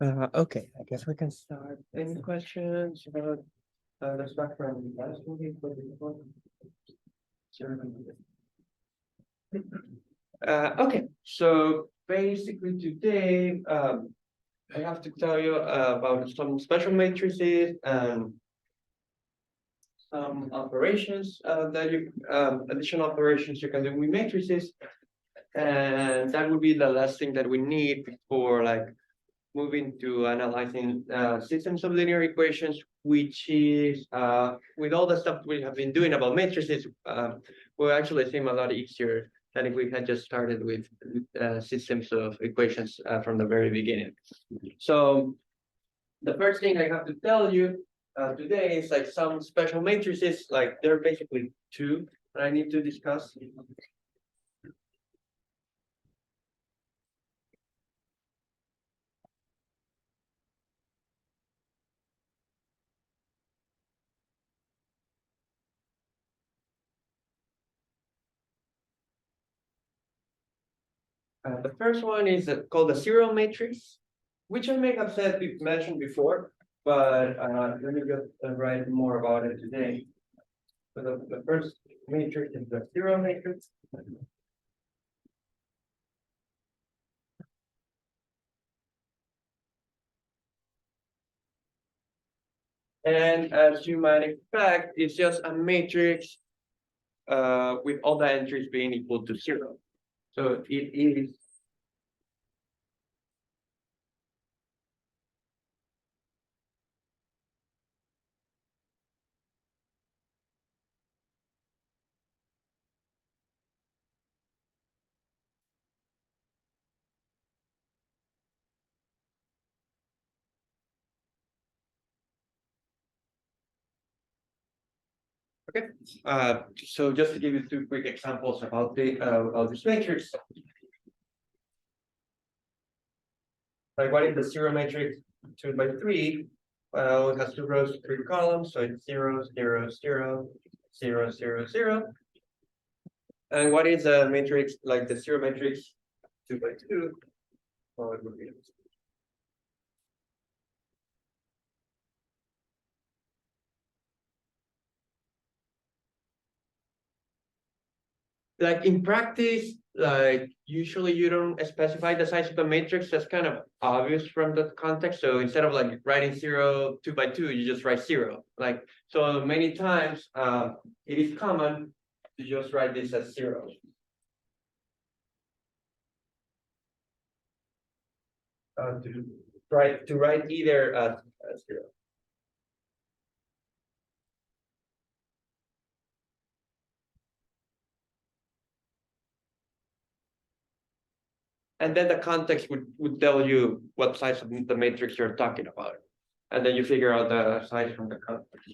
Okay, I guess we can start. Any questions about the background? Okay, so basically today, I have to tell you about some special matrices and some operations that you additional operations you can do with matrices, and that would be the last thing that we need before like moving to analyzing systems of linear equations, which is with all the stuff we have been doing about matrices, will actually seem a lot easier than if we had just started with systems of equations from the very beginning. So the first thing I have to tell you today is like some special matrices, like there are basically two that I need to discuss. The first one is called the zero matrix, which I may have mentioned before, but let me just write more about it today. So the first matrix is the zero matrix. And as you might expect, it's just a matrix with all the entries being equal to zero. So it is okay. So just to give you two quick examples about the of this matrix. Like what is the zero matrix 2 by 3? Well, it has two rows, three columns, so it's 0, 0, 0, 0, 0, 0. And what is a matrix like the zero matrix 2 by 2? Well, it would be like in practice, like usually you don't specify the size of the matrix. That's kind of obvious from the context. So instead of like writing 0 2 by 2, you just write 0. Like so many times, it is common to just write this as 0. To write either as 0. And then the context would tell you what size of the matrix you're talking about. And then you figure out the size from the context.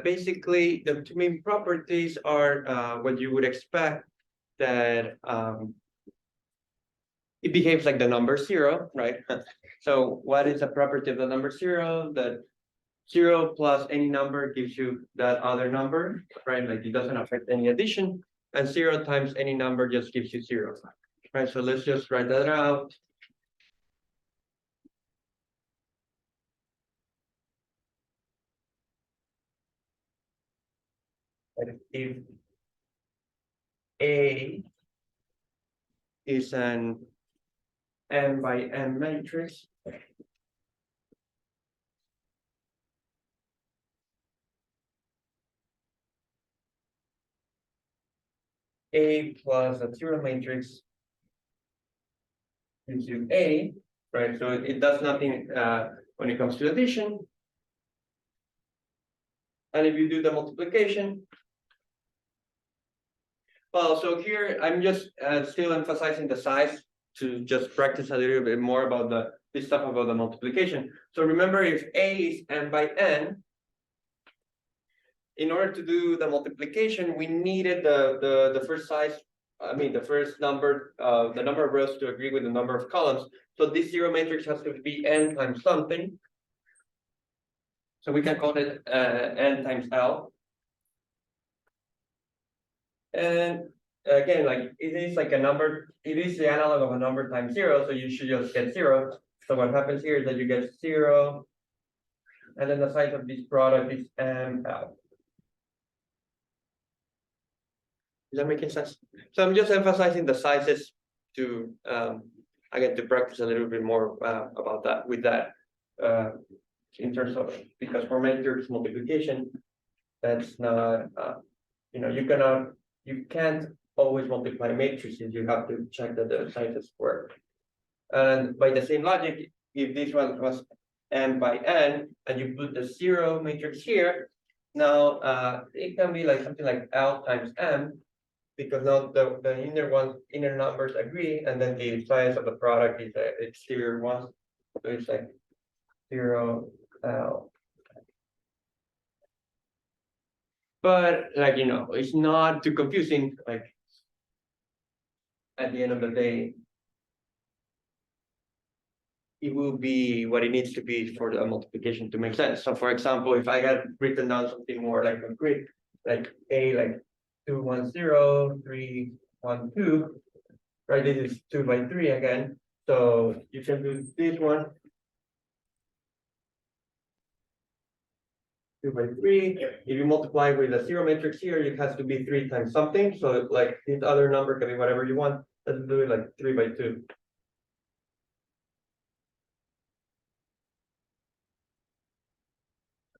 Basically, the two main properties are what you would expect, that it behaves like the number 0, right? So what is the property of the number 0? That 0 plus any number gives you that other number, right? Like it doesn't affect any addition. And 0 times any number just gives you 0, right? So let's just write that out. And if A is an m by m matrix, A plus a 0 matrix gives you A, right? So it does nothing when it comes to addition. And if you do the multiplication, well, so here I'm just still emphasizing the size to just practice a little bit more about this stuff about the multiplication. So remember, if A is n by n, in order to do the multiplication, we needed the first size, the first number, the number of rows to agree with the number of columns. So this zero matrix has to be n times something. So we can call it n times L. And again, like it is like a number, it is the analog of a number times zero, so you should just get zero. So what happens here is that you get zero, and then the size of this product is ML. Is that making sense? So I'm just emphasizing the sizes to again to practice a little bit more about that with that in terms of, because for matrix multiplication, that's not you can't always multiply matrices. You have to check that the sizes work. And by the same logic, if this one was m by n, and you put the zero matrix here, now it can be like something like L times m, because now the inner numbers agree, and then the size of the product is the exterior one. So it's like 0 L. But like it's not too confusing. Like at the end of the day, it will be what it needs to be for the multiplication to make sense. So for example, if I had written down something more like concrete, like A, like 2, 1, 0, 3, 1, 2, right? This is 2 by 3 again. So you can do this one. 2 by 3. If you multiply with a zero matrix here, it has to be 3 times something. So like this other number can be whatever you want. Let's do it like 3 by 2.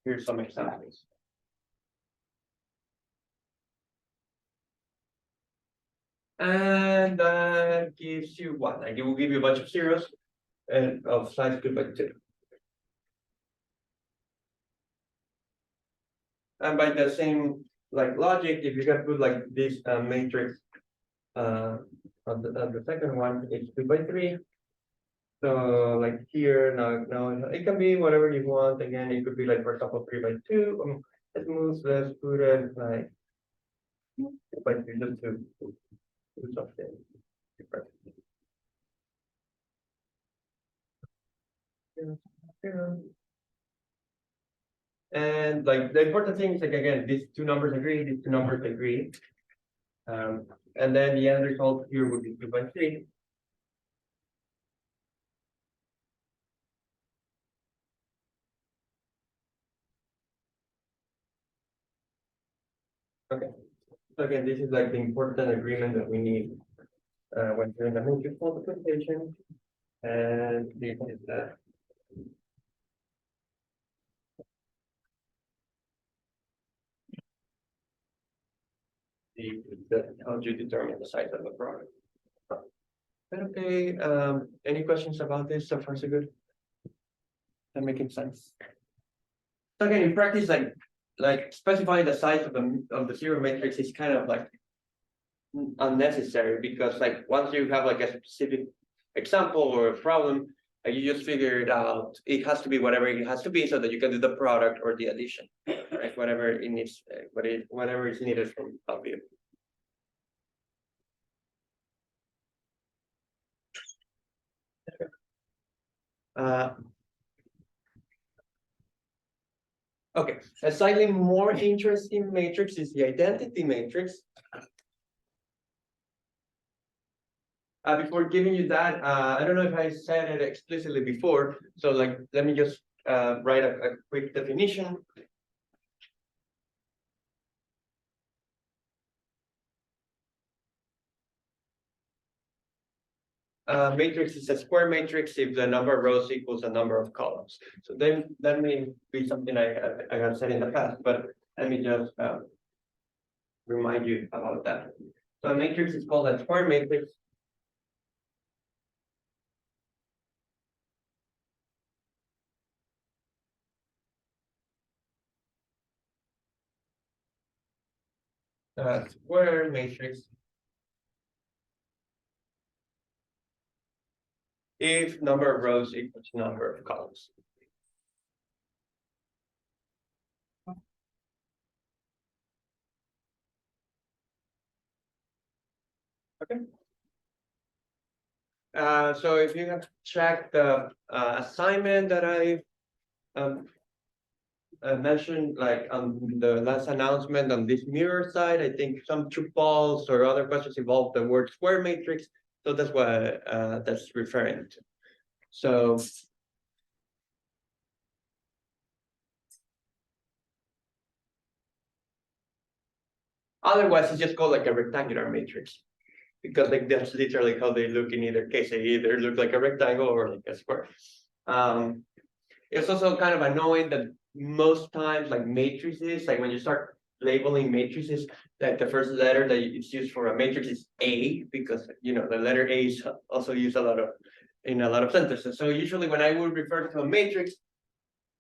Here's some examples. And that gives you what? Like it will give you a bunch of zeros and of size 2 by 2. And by the same like logic, if you can put like this matrix on the second one, it's 2 by 3. So like here now it can be whatever you want. Again, it could be like, for example, 3 by 2. Let's put it like 2 by 3 just to do something different. And like the important thing is like, again, these two numbers agree, these two numbers agree. And then the end result here would be 2 by 3. Okay. So again, this is like the important agreement that we need when doing the matrix multiplication. And this is how do you determine the size of the product? Okay. Any questions about this? So far, so good. That making sense? Okay, in practice, like specifying the size of the zero matrix is kind of like unnecessary, because like once you have like a specific example or a problem, you just figure it out. It has to be whatever it has to be, so that you can do the product or the addition, right? Whatever it needs, whatever is needed from you. Okay, a slightly more interesting matrix is the identity matrix. Before giving you that, I don't know if I said it explicitly before, so like let me just write a quick definition. Matrix is a square matrix if the number of rows equals the number of columns. So then that may be something I have said in the past, but let me just remind you about that. So a matrix is called a square matrix. Square matrix if number of rows equals number of columns. So if you have checked the assignment that I um, mentioned, like on the last announcement on this mirror side, I think some true false or other questions involve the word square matrix. So that's what that's referring to. So otherwise, it's just called like a rectangular matrix because like that's literally how they look in either case. They either look like a rectangle or like a square. Um, it's also kind of annoying that most times like matrices, like when you start labeling matrices, like the first letter that it's used for a matrix is A because the letter A is also used in a lot of sentences. So usually when I would refer to a matrix,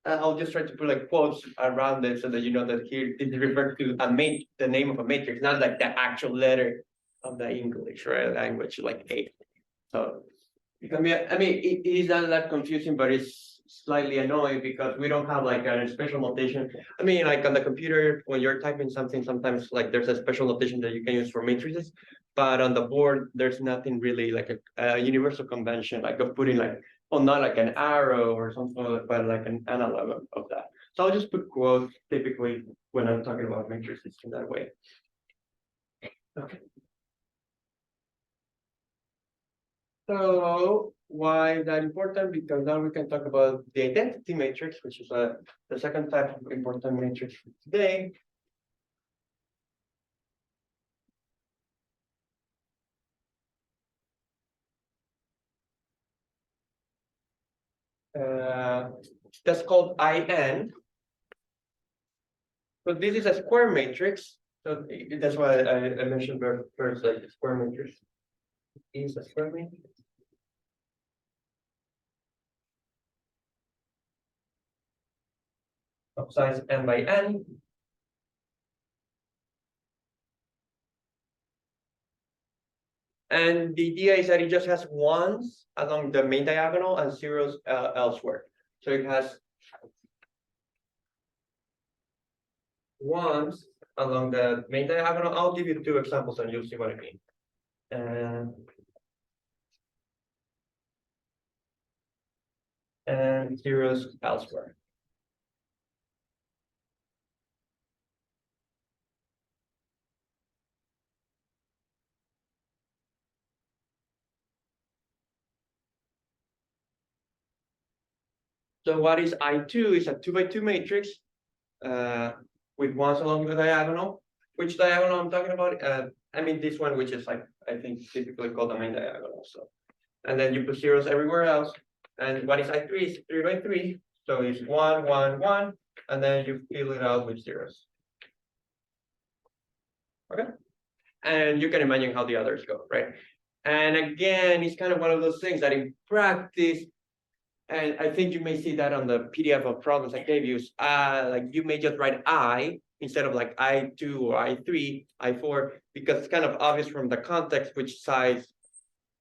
I'll just try to put like quotes around it so that you know that here it refers to the name of a matrix, not like the actual letter of the English language like A. So it can be, I mean, it is not that confusing, but it's slightly annoying because we don't have like a special notation. I mean, like on the computer, when you're typing something, sometimes like there's a special notation that you can use for matrices, but on the board, there's nothing really like a universal convention, like of putting like, well, not like an arrow or something, but like an analog of that. So I'll just put quotes typically when I'm talking about matrices in that way. Okay. So why is that important? Because now we can talk about the identity matrix, which is the second type of important matrix for today. Uh, that's called IN. So this is a square matrix. So that's why I mentioned first, like the square matrix is a square matrix. Of size n by n. And the idea is that it just has ones along the main diagonal and zeros elsewhere. So it has ones along the main diagonal. I'll give you two examples and you'll see what I mean. And zeros elsewhere. So what is I2 is a 2 by 2 matrix with ones along the diagonal. Which diagonal I'm talking about? I mean this one, which is like I think typically called the main diagonal. So, and then you put zeros everywhere else. And what is I3 is 3 by 3. So it's 1, 1, 1, and then you fill it out with zeros. Okay. And you can imagine how the others go, right? And again, it's kind of one of those things that in practice, and I think you may see that on the PDF of problems I gave you, like you may just write I instead of like I2 or I3, I4, because it's kind of obvious from the context which size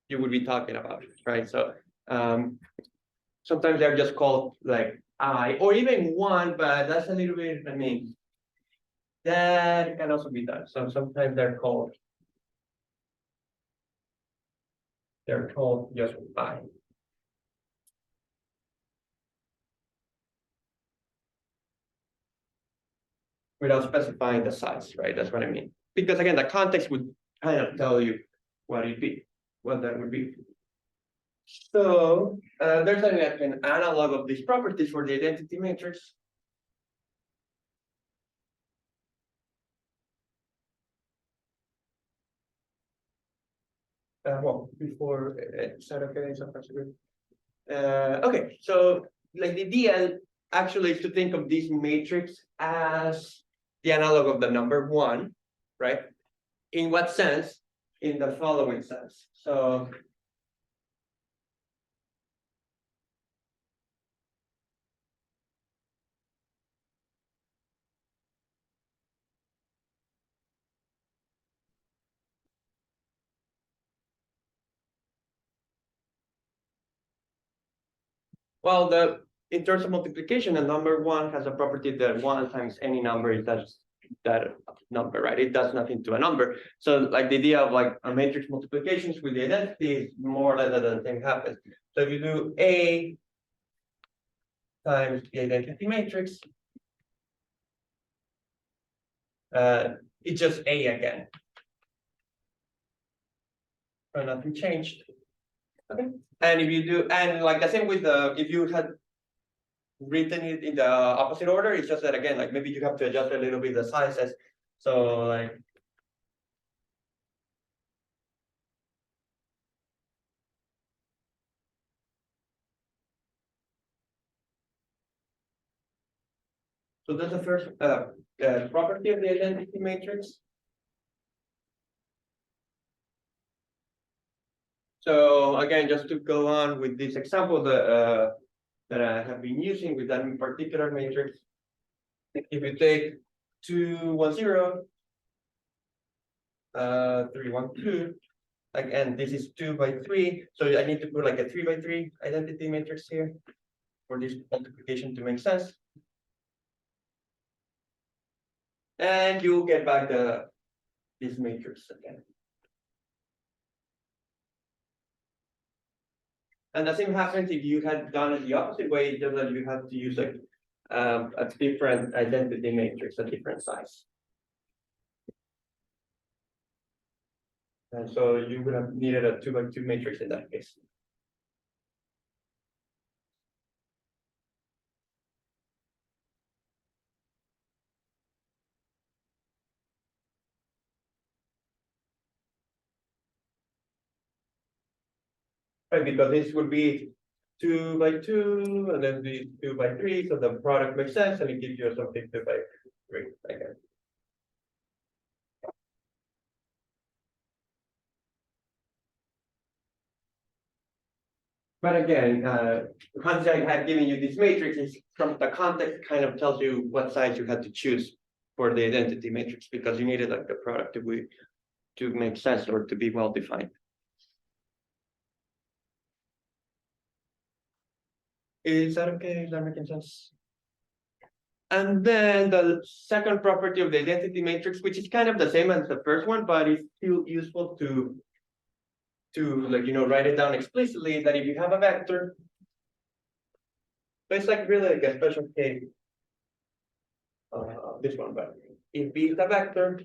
you would be talking about, right? So sometimes they're just called like I, or even one, but that's a little bit, I mean, that can also be done. So sometimes they're called just I. Without specifying the size, right? That's what I mean. Because again, the context would kind of tell you what that would be. So there's an analog of these properties for the identity matrix. Well, before is that okay? Okay, so like the idea actually is to think of this matrix as the analog of the number one, right? In what sense? In the following sense. So well, in terms of multiplication, a number one has a property that one times any number is that number, right? It does nothing to a number. So like the idea of like a matrix multiplications with the identity is more or less that the thing happens. So if you do A times the identity matrix, it's just A again. So nothing changed. Okay. And if you do, and like the same with the, if you had written it in the opposite order, it's just that again, like maybe you have to adjust a little bit the sizes. So like, so that's the first property of the identity matrix. So again, just to go on with this example that I have been using with that particular matrix, if you take 2, 1, 0, 3, 1, 2, like, and this is 2 by 3, so I need to put like a 3 by 3 identity matrix here for this multiplication to make sense. And you'll get back this matrix again. And the same happens if you had done it the opposite way, just that you have to use like a different identity matrix, a different size. And so you would have needed a 2 by 2 matrix in that case. Right, because this would be 2 by 2, and then the 2 by 3, so the product makes sense, and it gives you something 2 by 3 again. But again, once I had given you this matrix, is from the context kind of tells you what size you had to choose for the identity matrix, because you needed like the product to make sense or to be well defined. Is that okay? Is that making sense? And then the second property of the identity matrix, which is kind of the same as the first one, but it's still useful to like, write it down explicitly, that if you have a vector, but it's like really like a special case, this one, but if B is a vector,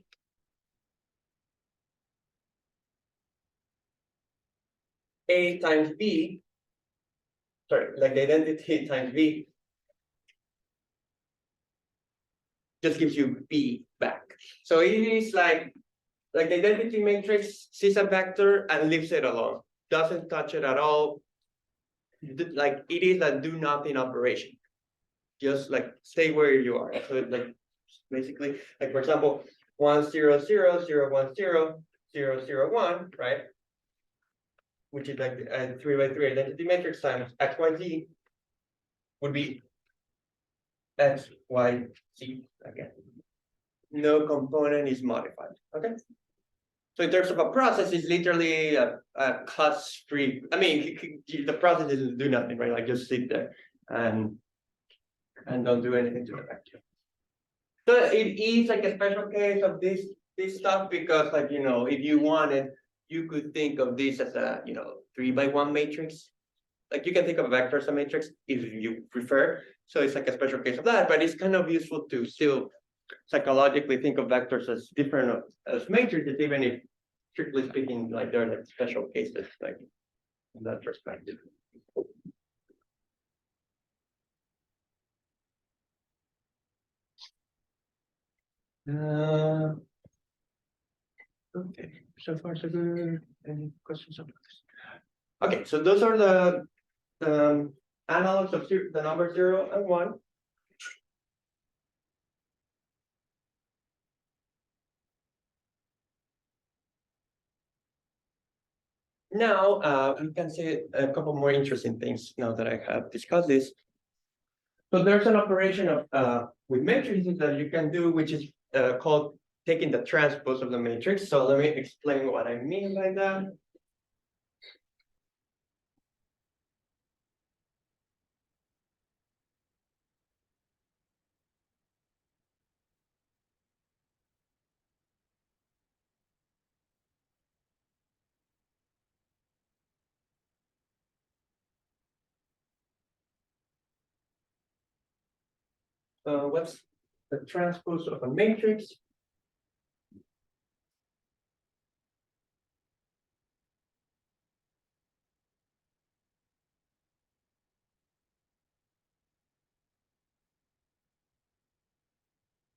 A times B, sorry, like the identity times B just gives you B back. So it is like the identity matrix sees a vector and leaves it alone, doesn't touch it at all. Like it is a do nothing operation. Just like stay where you are. So like basically, like for example, 1, 0, 0, 0, 1, 0, 0, 0, 1, right? Which is like a 3 by 3 identity matrix times x, y, z would be x, y, z again. No component is modified. Okay. So in terms of a process, it's literally a class-free. I mean, the process is do nothing, right? Like just sit there and don't do anything to the vector. So it is like a special case of this stuff, because like if you wanted, you could think of this as a 3 by 1 matrix. Like you can think of a vector as a matrix if you prefer. So it's like a special case of that, but it's kind of useful to still psychologically think of vectors as different as matrices, even if strictly speaking, like they're like special cases, like in that perspective. Okay, so far so good. Any questions on this? Okay, so those are the analogs of the number 0 and 1. Now, we can say a couple more interesting things now that I have discussed this. So there's an operation of with matrices that you can do, which is called taking the transpose of the matrix. So let me explain what I mean by that. what's the transpose of a matrix?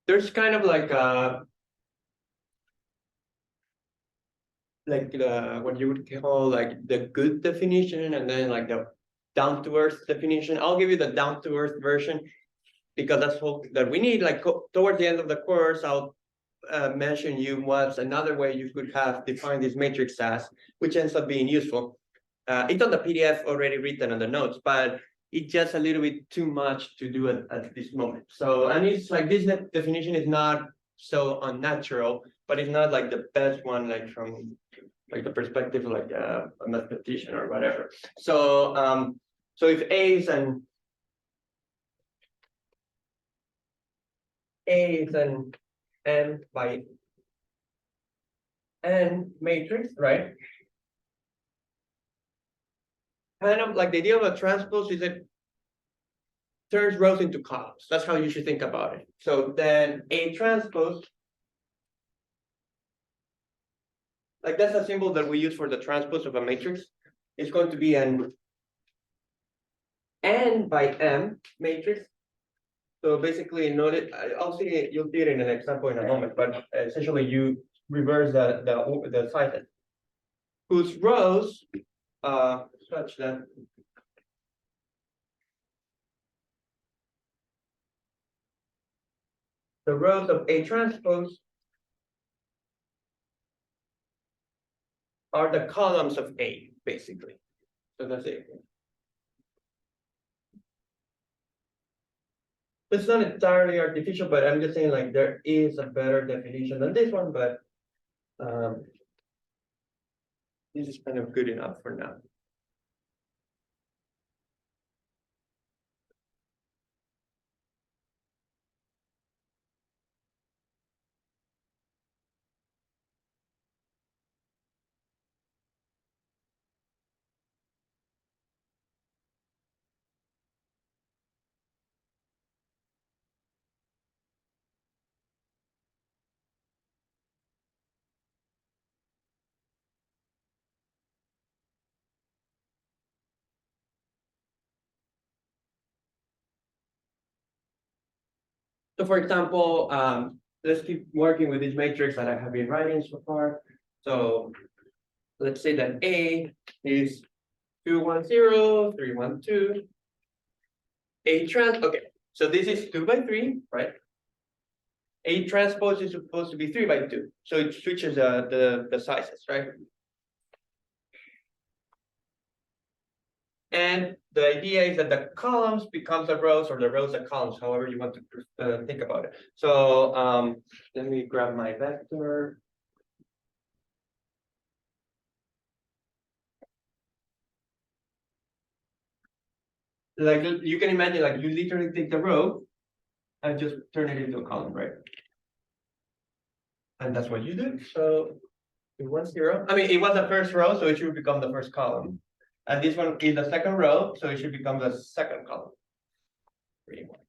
There's kind of like what you would call like the good definition, and then like the down to earth definition. I'll give you the down to earth version because that's what that we need. Like towards the end of the course, I'll mention you what's another way you could have defined this matrix as, which ends up being useful. It's on the PDF already written on the notes, but it's just a little bit too much to do at this moment. So, and it's like this definition is not so unnatural, but it's not like the best one, like from like the perspective of like a mathematician or whatever. So, so if A is an n by n matrix, right? Kind of like the idea of a transpose is it turns rows into columns. That's how you should think about it. So then a transpose, like that's a symbol that we use for the transpose of a matrix. It's going to be an n by m matrix. So basically, notice I'll see it, you'll see it in an example in a moment, but essentially you reverse the sizes, whose rows such that the rows of A transpose are the columns of A, basically. So that's it. It's not entirely artificial, but I'm just saying like there is a better definition than this one, but this is kind of good enough for now. So for example, let's keep working with this matrix that I have been writing so far. So let's say that A is 2, 1, 0, 3, 1, 2. A trans, okay, so this is 2 by 3, right? A transpose is supposed to be 3 by 2. So it switches the sizes, right? And the idea is that the columns become the rows, or the rows the columns, however you want to think about it. So let me grab my vector. Like you can imagine, like you literally take the row and just turn it into a column, right? And that's what you do. So 2, 1, 0. I mean, it was the first row, so it should become the first column. And this one is the second row, so it should become the second column. 3, 1.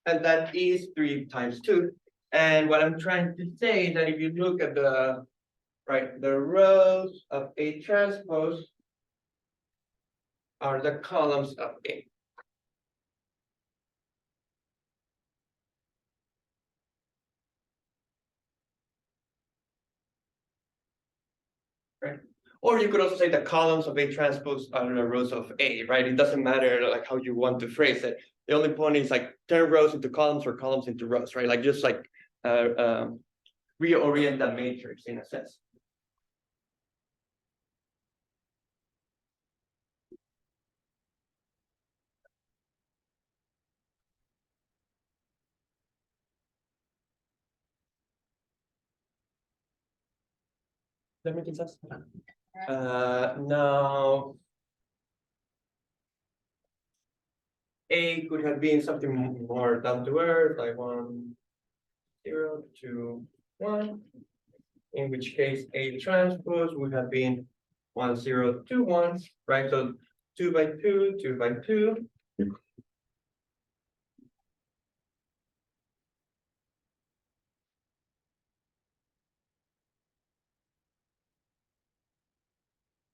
And that is 3 times 2. And what I'm trying to say is that if you look at the rows of A transpose are the columns of A. Right? Or you could also say the columns of A transpose are the rows of A, right? It doesn't matter like how you want to phrase it. The only point is like turn rows into columns or columns into rows, right? Like just like reorient the matrix in a sense. That makes sense. Now A could have been something more down to earth, like 1, 0, 2, 1. In which case A transpose would have been 1, 0, 2, 1, right? So 2 by 2, 2 by 2.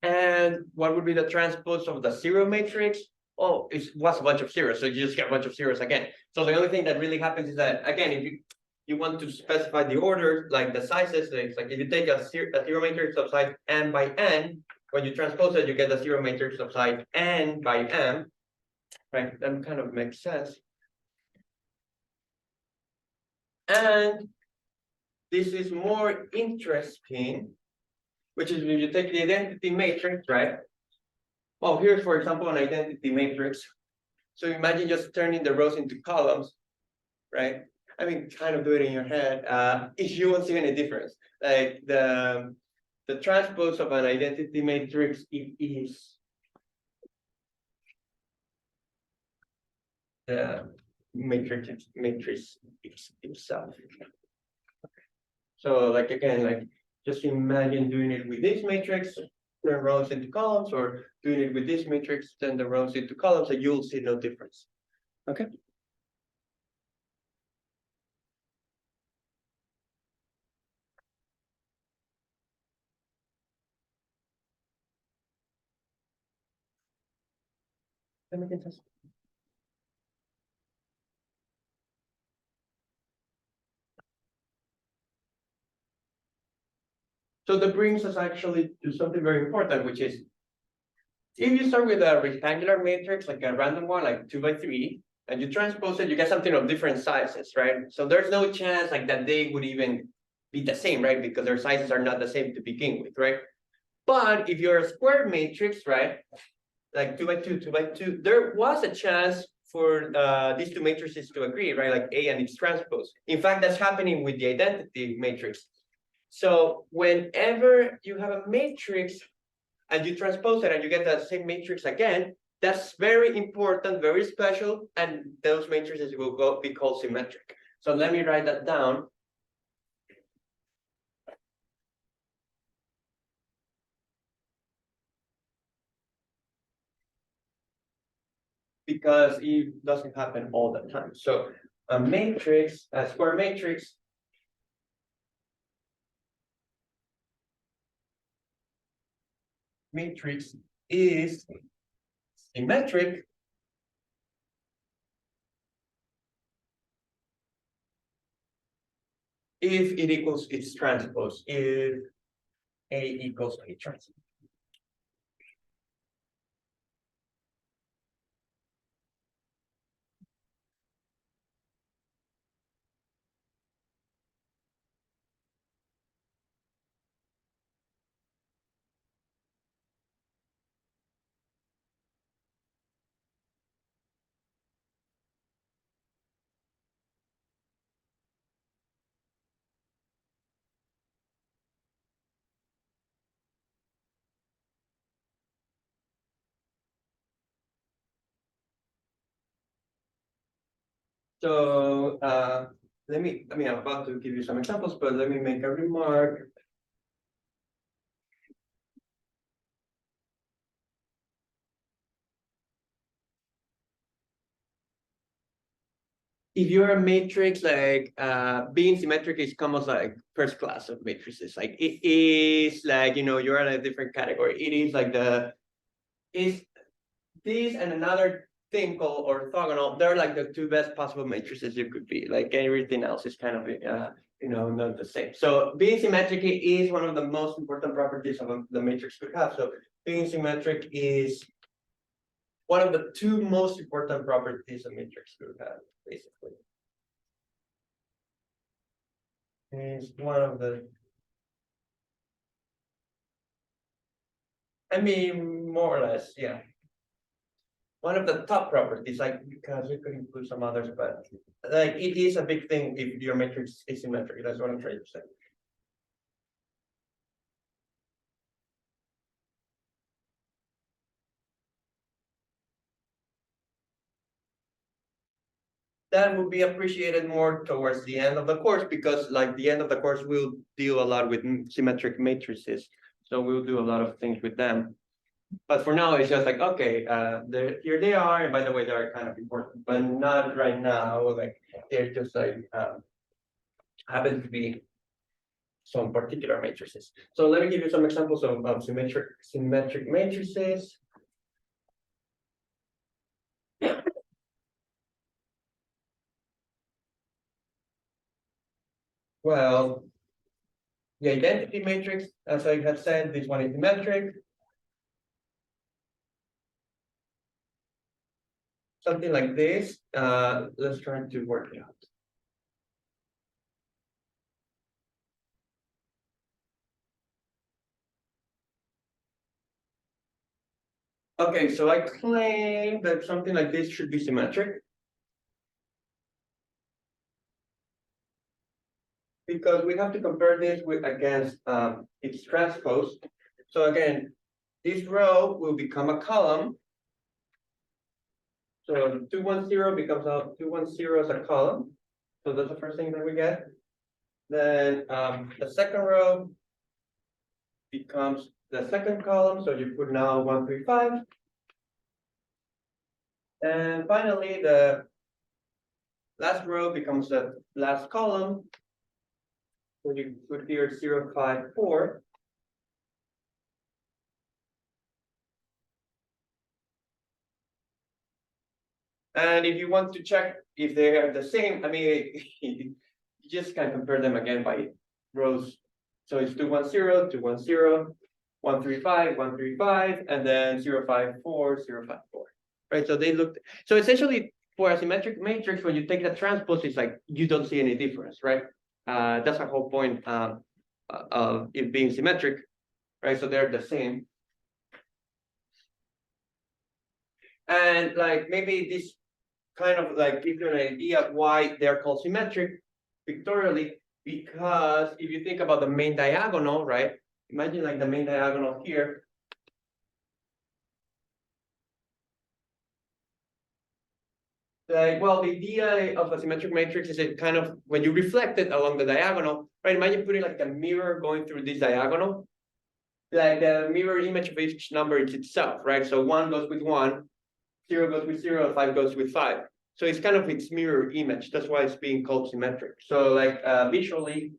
And what would be the transpose of the zero matrix? Oh, it was a bunch of zeros, so you just get a bunch of zeros again. So the only thing that really happens is that, again, if you want to specify the order, like the sizes, it's like if you take a zero matrix of size n by n, when you transpose it, you get a zero matrix of size n by m, right? That kind of makes sense. And this is more interesting, which is when you take the identity matrix, right? Well, here's, for example, an identity matrix. So imagine just turning the rows into columns, right? I mean, kind of do it in your head. You won't see any difference. Like the transpose of an identity matrix, it is the matrix itself. So like again, like just imagine doing it with this matrix, turn rows into columns, or doing it with this matrix, turn the rows into columns, and you'll see no difference. Okay. Let me get this. So that brings us actually to something very important, which is if you start with a rectangular matrix, like a random one, like 2 by 3, and you transpose it, you get something of different sizes, right? So there's no chance like that they would even be the same, right? Because their sizes are not the same to begin with, right? But if you're a square matrix, right, like 2 by 2, 2 by 2, there was a chance for these two matrices to agree, right? Like A and its transpose. In fact, that's happening with the identity matrix. So whenever you have a matrix and you transpose it and you get the same matrix again, that's very important, very special, and those matrices will be called symmetric. So let me write that down. Because it doesn't happen all the time. So a matrix, a square matrix, is symmetric if it equals its transpose, if A equals A transpose. So I'm about to give you some examples, but let me make a remark. If you're a matrix, like being symmetric is almost like first class of matrices. Like it is like, you're in a different category. It is like is this and another thing called orthogonal. They're like the two best possible matrices you could be. Like everything else is kind of not the same. So being symmetric is one of the most important properties of the matrix could have. So being symmetric is one of the two most important properties a matrix could have, basically. Is one of the, more or less, yeah. One of the top properties, like, because we could include some others, but like it is a big thing if your matrix is symmetric. That's what I'm trying to say. That will be appreciated more towards the end of the course, because like the end of the course we'll deal a lot with symmetric matrices. So we'll do a lot of things with them. But for now, it's just like, okay, here they are. And by the way, they are kind of important, but not right now. Like they're just like happen to be some particular matrices. So let me give you some examples of symmetric matrices. Well, the identity matrix, as I had said, this one is symmetric. Something like this. Let's try to work it out. Okay, so I claim that something like this should be symmetric. Because we have to compare this with against its transpose. So again, this row will become a column. So 210 becomes a 210 as a column. So that's the first thing that we get. Then the second row becomes the second column. So you put now 135. And finally, the last row becomes the last column. So you put here 054. And if you want to check if they are the same, I mean, you just can compare them again by rows. So it's 210, 210, 135, 135, and then 054, 054. Right. So they look, so essentially for a symmetric matrix, when you take the transpose, it's like you don't see any difference, right? That's the whole point of it being symmetric, right? So they're the same. And like maybe this kind of like give you an idea of why they're called symmetric pictorially, because if you think about the main diagonal, right? Imagine like the main diagonal here. Like, well, the idea of a symmetric matrix is it kind of when you reflect it along the diagonal, right? Imagine putting like a mirror going through this diagonal. Like the mirror image of each number is itself, right? So 1 goes with 1, 0 goes with 0, 5 goes with 5. So it's kind of its mirror image. That's why it's being called symmetric. So like visually,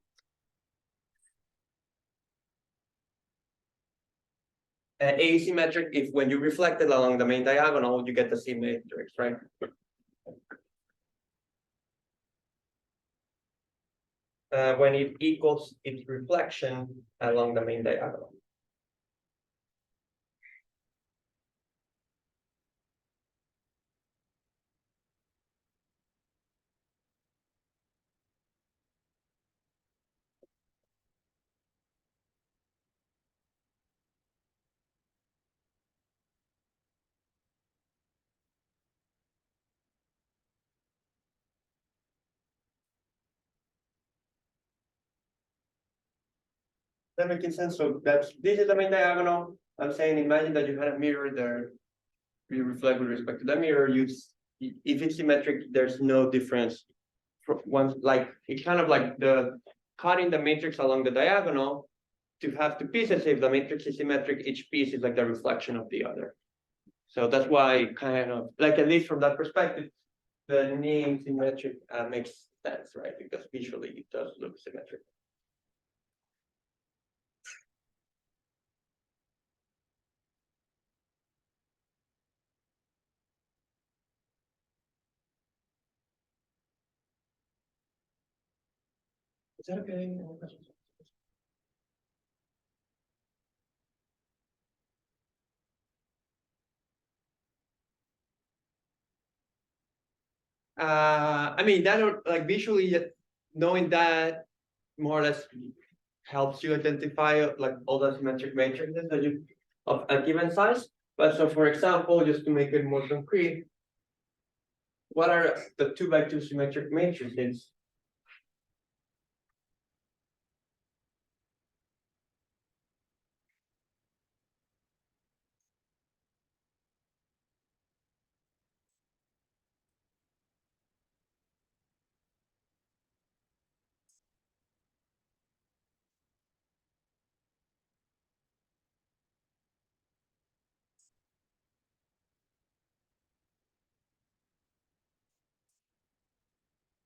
asymmetric if when you reflect it along the main diagonal, you get the same matrix, right? When it equals its reflection along the main diagonal. That making sense. So this is the main diagonal. I'm saying imagine that you had a mirror there. You reflect with respect to the mirror. If it's symmetric, there's no difference. For one, like it's kind of like the cutting the matrix along the diagonal to have two pieces. If the matrix is symmetric, each piece is like the reflection of the other. So that's why kind of like at least from that perspective, the name symmetric makes sense, right? Because visually it does look symmetric. Is that okay? I mean, that like visually knowing that more or less helps you identify like all the symmetric matrices that you of a given size. But so for example, just to make it more concrete, what are the 2x2 symmetric matrices?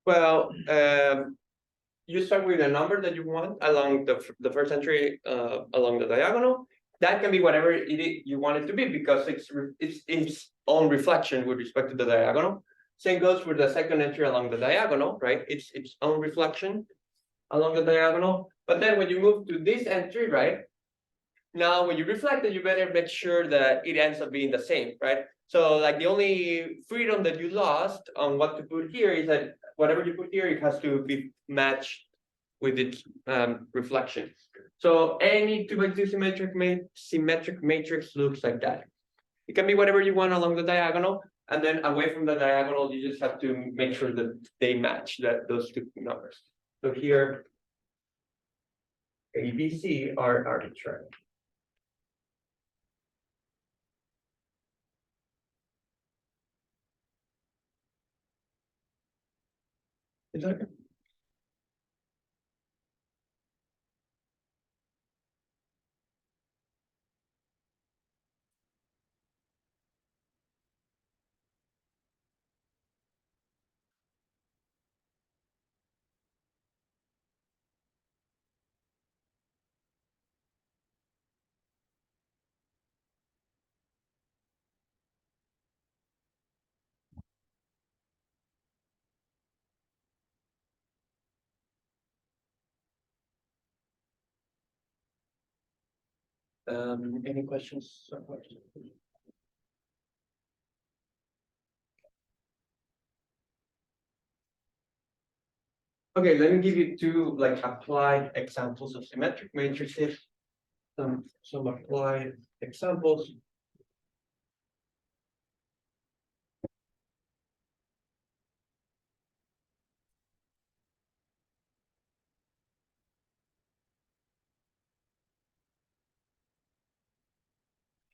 Well, you start with a number that you want along the first entry along the diagonal. That can be whatever you want it to be because it's its own reflection with respect to the diagonal. Same goes for the second entry along the diagonal, right? It's its own reflection along the diagonal. But then when you move to this entry, right? Now, when you reflect it, you better make sure that it ends up being the same, right? So like the only freedom that you lost on what to put here is that whatever you put here, it has to be matched with its reflection. So any 2 by 2 symmetric matrix looks like that. It can be whatever you want along the diagonal, and then away from the diagonal, you just have to make sure that they match those two numbers. So here, A, B, C are arbitrary. Is that okay? Any questions? Okay, let me give you two like applied examples of symmetric matrices. Some applied examples.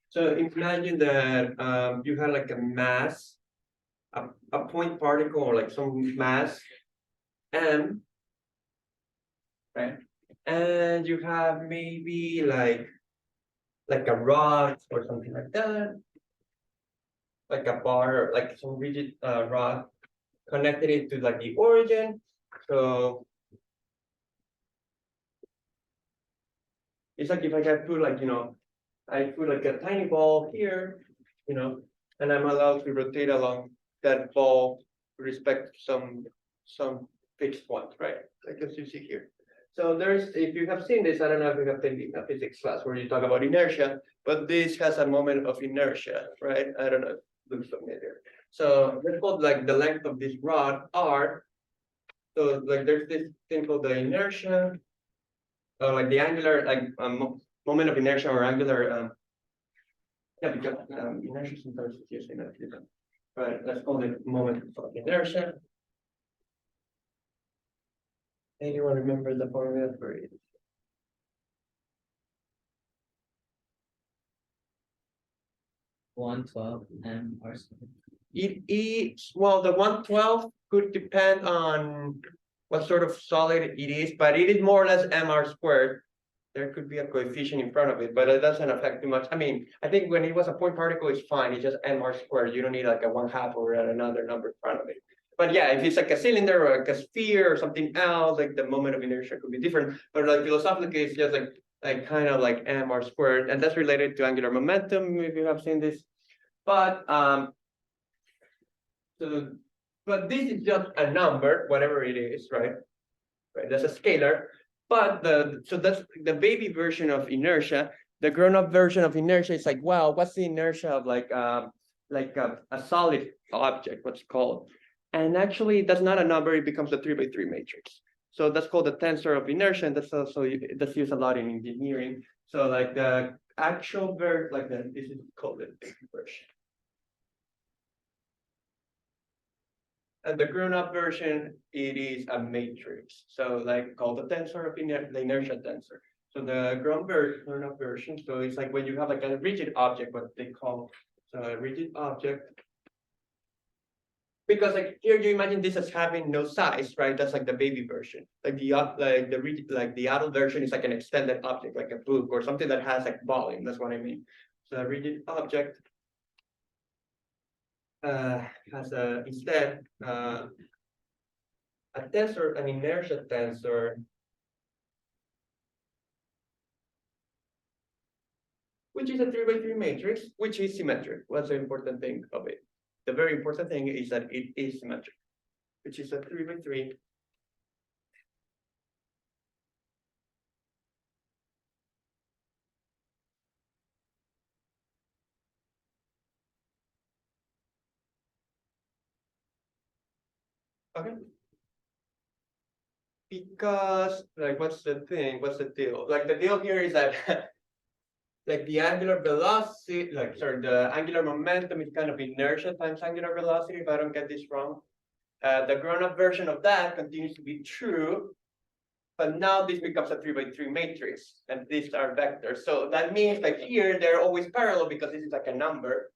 So imagine that you had like a mass, a point particle or like some mass m, right? And you have maybe like a rod or something like that, like a bar or like some rigid rod connected it to like the origin. So it's like if I can put like, I put like a tiny ball here, and I'm allowed to rotate along that ball with respect to some fixed point, right? Like as you see here. So if you have seen this, I don't know if you have taken a physics class where you talk about inertia, but this has a moment of inertia, right? I don't know if it looks familiar. So let's call like the length of this rod R. So like there's this thing called the inertia, like the angular, like moment of inertia or angular yeah, because inertia sometimes is used in a different, but let's call it moment of inertia. Anyone remember the formula for it? Well, the 112 could depend on what sort of solid it is, but it is more or less mr squared. There could be a coefficient in front of it, but it doesn't affect too much. I mean, I think when it was a point particle, it's fine. It's just mr squared. You don't need like a 1/2 or another number in front of it. But yeah, if it's like a cylinder or like a sphere or something else, like the moment of inertia could be different. But like philosophically, it's just like kind of like mr squared, and that's related to angular momentum. If you have seen this, but so, but this is just a number, whatever it is, right? Right, that's a scalar. But so that's the baby version of inertia. The grown-up version of inertia is like, wow, what's the inertia of like a solid object, what's called. And actually, that's not a number, it becomes a 3 by 3 matrix. So that's called the tensor of inertia, and that's used a lot in engineering. So like the actual this is called the baby version. And the grown-up version, it is a matrix. So like called the tensor of the inertia tensor. So the grown-up version, so it's like when you have like a rigid object, what they call a rigid object. Because like here you imagine this as having no size, right? That's like the baby version. Like the rigid, like the adult version is like an extended object, like a book or something that has like volume. That's what I mean. So a rigid object has instead a tensor, an inertia tensor, which is a 3 by 3 matrix, which is symmetric. What's the important thing of it? The very important thing is that it is symmetric, which is a 3 by 3. Okay. Because like, what's the thing? What's the deal? Like the deal here is that like the angular velocity, like sorry, the angular momentum is kind of inertia times angular velocity, if I don't get this wrong. The grown-up version of that continues to be true, but now this becomes a 3 by 3 matrix, and these are vectors. So that means that here they're always parallel because this is like a number.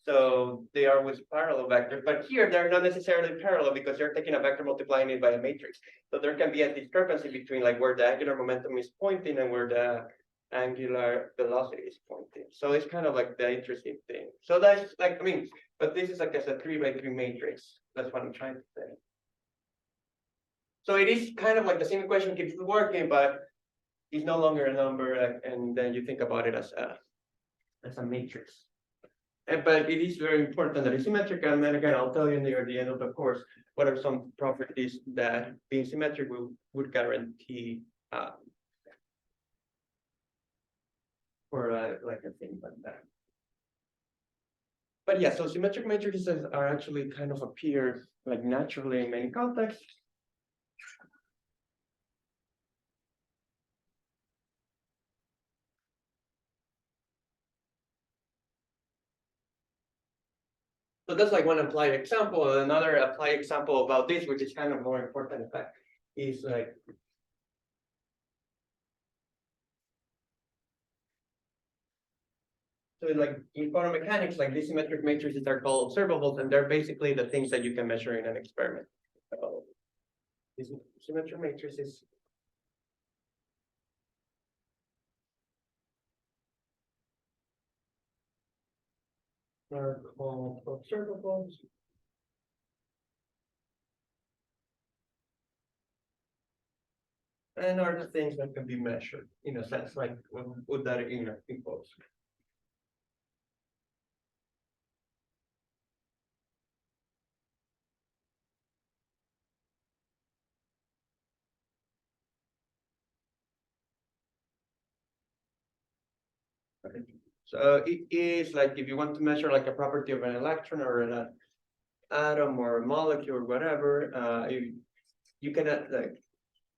So they are always parallel vectors, but here they're not necessarily parallel because you're taking a vector multiplying it by a matrix. So there can be a discrepancy between like where the angular momentum is pointing and where the angular velocity is pointing. So it's kind of like the interesting thing. So that's like, I mean, but this is like as a 3 by 3 matrix. That's what I'm trying to say. So it is kind of like the same equation keeps working, but it's no longer a number, and then you think about it as a matrix. But it is very important that it's symmetrical. And then again, I'll tell you near the end of the course what are some properties that being symmetric would guarantee for like a thing like that. But yeah, so symmetric matrices are actually kind of appear like naturally in many contexts. So that's like one applied example. Another applied example about this, which is kind of more important, in fact, is like so like in quantum mechanics, like these symmetric matrices are called observables, and they're basically the things that you can measure in an experiment. So these symmetric matrices are called observables. And are the things that can be measured in a sense, like would that impose. Okay. So it is like if you want to measure like a property of an electron or an atom or a molecule or whatever, you cannot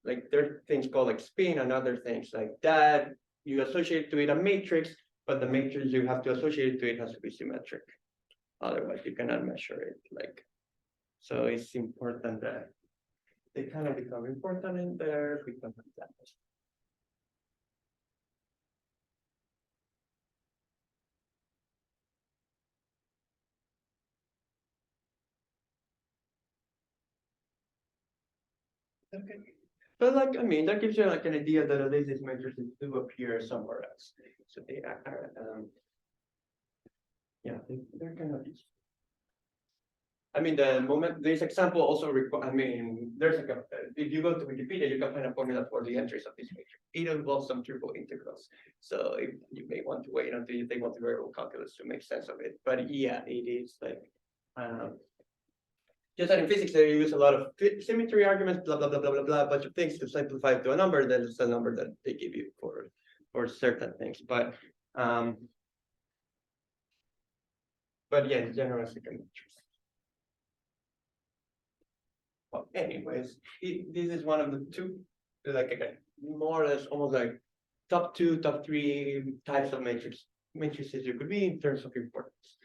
like there are things called like spin and other things like that. You associate to it a matrix, but the matrix you have to associate to it has to be symmetric. Otherwise, you cannot measure it. Like, so it's important that they kind of become important in there because of that. Okay. But like, I mean, that gives you like an idea that at least these matrices do appear somewhere else. So they are, yeah, they're kind of. I mean, the moment this example also I mean, there's like a, if you go to Wikipedia, you can find a formula for the entries of this matrix. It involves some triple integrals. So if you may want to wait until you take multivariable calculus to make sense of it. But yeah, it is like, just that in physics, they use a lot of symmetry arguments, blah, blah, blah, blah, blah, blah, a bunch of things to simplify it to a number. Then it's a number that they give you for certain things. But yeah, in general, it's like a matrix. Well, anyways, this is one of the two, like again, more or less almost like top 2, top 3 types of matrices you could be in terms of importance.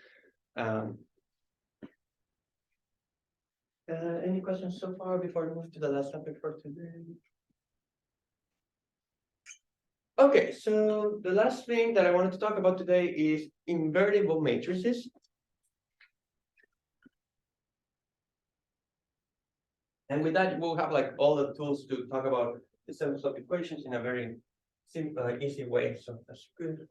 Any questions so far before we move to the last topic for today? Okay, so the last thing that I wanted to talk about today is invertible matrices. And with that, we'll have like all the tools to talk about systems of equations in a very simple, easy way. So that's good.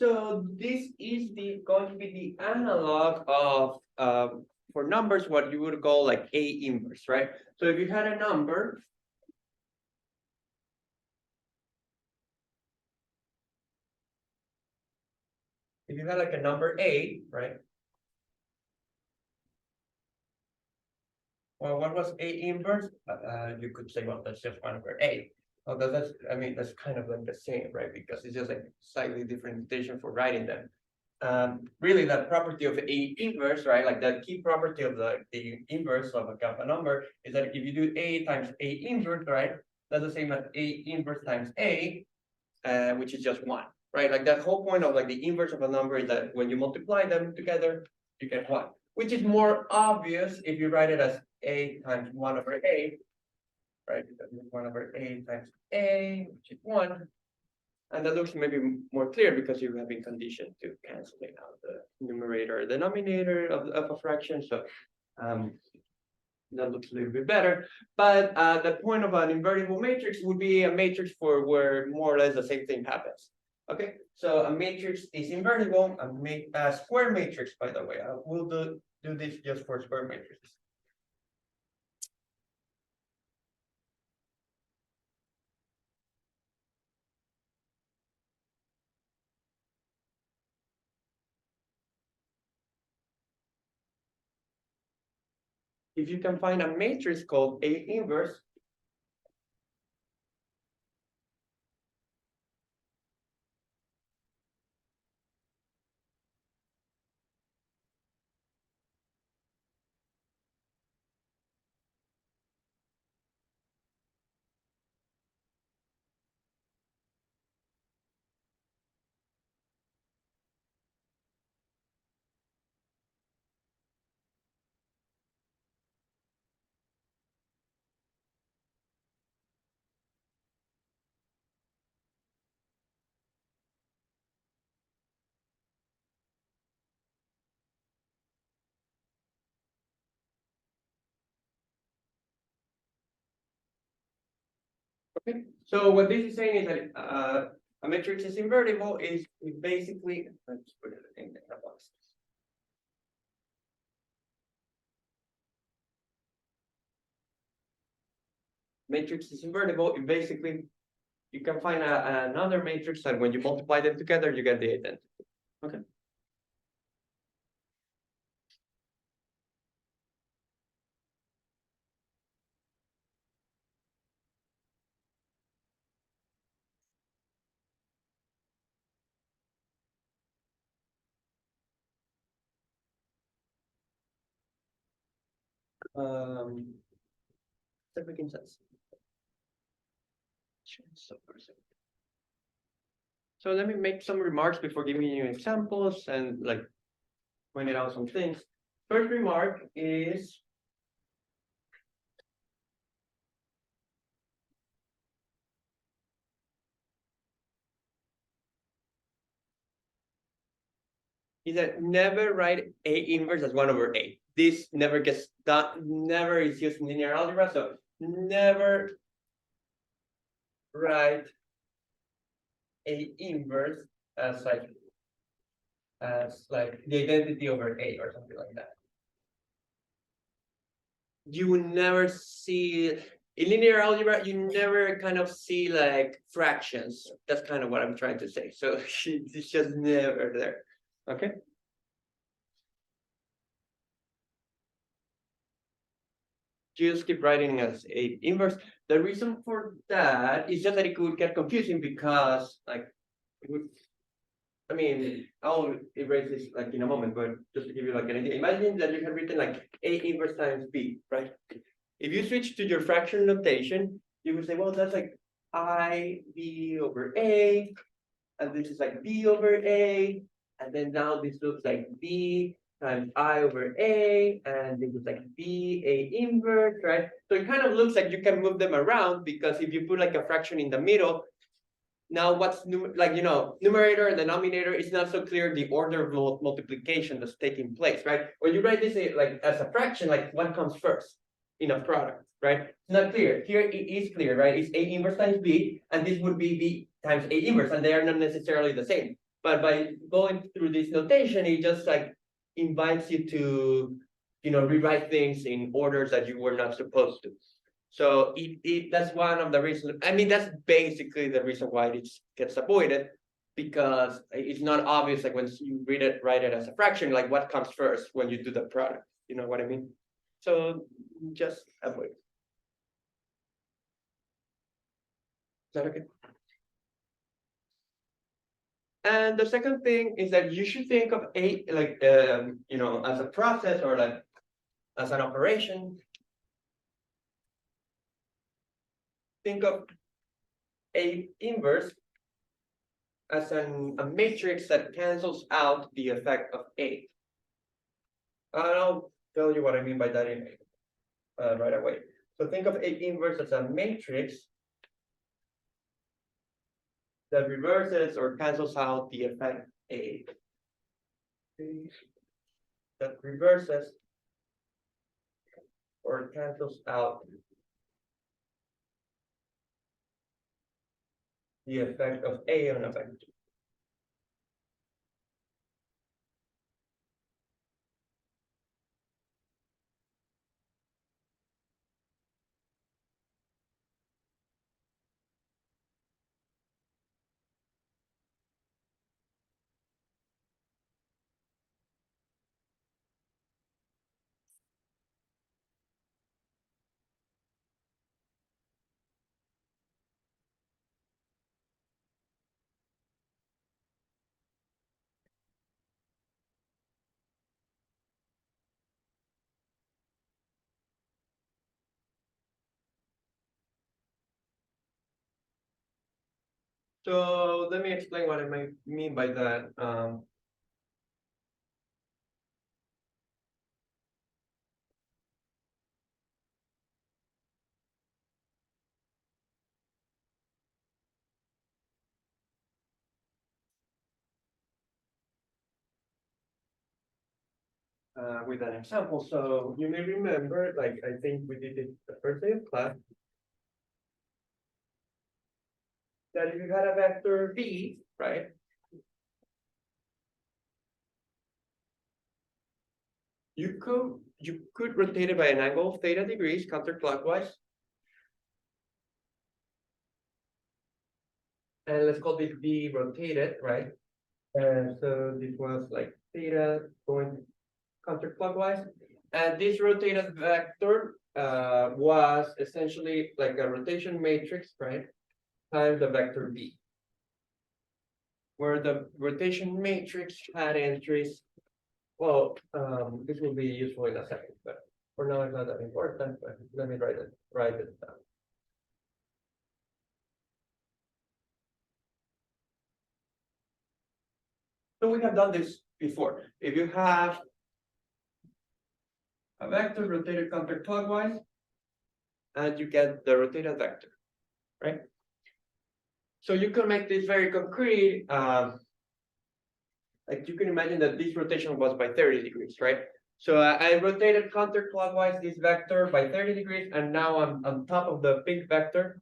So this is going to be the analog of for numbers, what you would call like A inverse, right? So if you had a number, if you had like a number A, right? Well, what was A inverse? You could say, well, that's just 1 over A. Although that's, I mean, that's kind of like the same, right? Because it's just like slightly different notation for writing them. Really, that property of A inverse, right? Like the key property of the inverse of a kappa number is that if you do A times A inverse, right? That's the same as A inverse times A, which is just 1, right? Like that whole point of like the inverse of a number is that when you multiply them together, you get 1, which is more obvious if you write it as A times 1 over A, right? Because 1 over A times A, which is 1. And that looks maybe more clear because you have been conditioned to canceling out the numerator, denominator of a fraction. So that looks a little bit better. But the point of an invertible matrix would be a matrix for where more or less the same thing happens. Okay, so a matrix is invertible. A square matrix, by the way, we'll do this just for square matrices. If you can find a matrix called A inverse, okay. So what this is saying is that a matrix is invertible is basically, let's put it in the box. Matrix is invertible, it basically, you can find another matrix that when you multiply them together, you get the identity. Okay. That making sense. So let me make some remarks before giving you examples and like pointing out some things. First remark is that never write A inverse as 1 over A. This never gets done, never is used in linear algebra, so never write A inverse as like the identity over A or something like that. You will never see in linear algebra, you never kind of see like fractions. That's kind of what I'm trying to say. So it's just never there. Okay. Just keep writing as A inverse. The reason for that is just that it could get confusing because like it would, I mean, I'll erase this like in a moment, but just to give you like an idea, imagine that you have written like A inverse times B, right? If you switch to your fraction notation, you would say, well, that's like IB over A, and this is like B over A, and then now this looks like B times I over A, and this is like B A inverse, right? So it kind of looks like you can move them around because if you put like a fraction in the middle, now what's like, you know, numerator and denominator is not so clear the order of multiplication that's taking place, right? When you write this like as a fraction, like what comes first in a product, right? It's not clear. Here it is clear, right? It's A inverse times B, and this would be B times A inverse, and they are not necessarily the same. But by going through this notation, it just like invites you to, rewrite things in orders that you were not supposed to. So that's one of the reasons. I mean, that's basically the reason why it gets avoided, because it's not obvious, like when you write it as a fraction, like what comes first when you do the product. You know what I mean? So just avoid. Is that okay? And the second thing is that you should think of as a process, or like as an operation. Think of A inverse as a matrix that cancels out the effect of A. I'll tell you what I mean by that right away. So think of A inverse as a matrix that reverses or cancels out the effect A. That reverses or cancels out the effect of A on a vector. So let me explain what I mean by that. With an example. So you may remember, like I think we did it the first day of class, that if you had a vector v, right? You could rotate it by an angle of theta degrees counterclockwise. And let's call this v rotated, right? And so this was like theta going counterclockwise. And this rotated vector was essentially like a rotation matrix, right? Times the vector v, where the rotation matrix had entries. Well, this will be useful in a second, but for now it's not that important. But let me write it down. So we have done this before. If you have a vector rotated counterclockwise, and you get the rotated vector, right? So you can make this very concrete. Like you can imagine that this rotation was by 30 degrees, right? So I rotated counterclockwise this vector by 30 degrees, and now I'm on top of the big vector,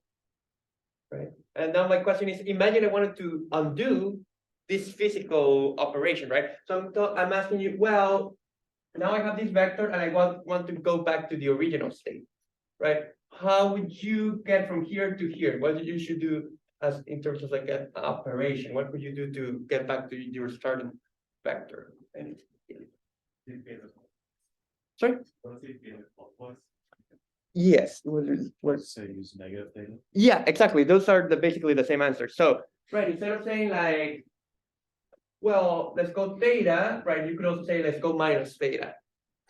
right? And now my question is, imagine I wanted to undo this physical operation, right? So I'm asking you, well, now I have this vector and I want to go back to the original state, right? How would you get from here to here? What you should do as in terms of like an operation? What would you do to get back to your starting vector? And sorry? Yes. What? So use negative theta. Yeah, exactly. Those are basically the same answers. So, right, instead of saying like, well, let's go theta, right? You could also say let's go minus theta.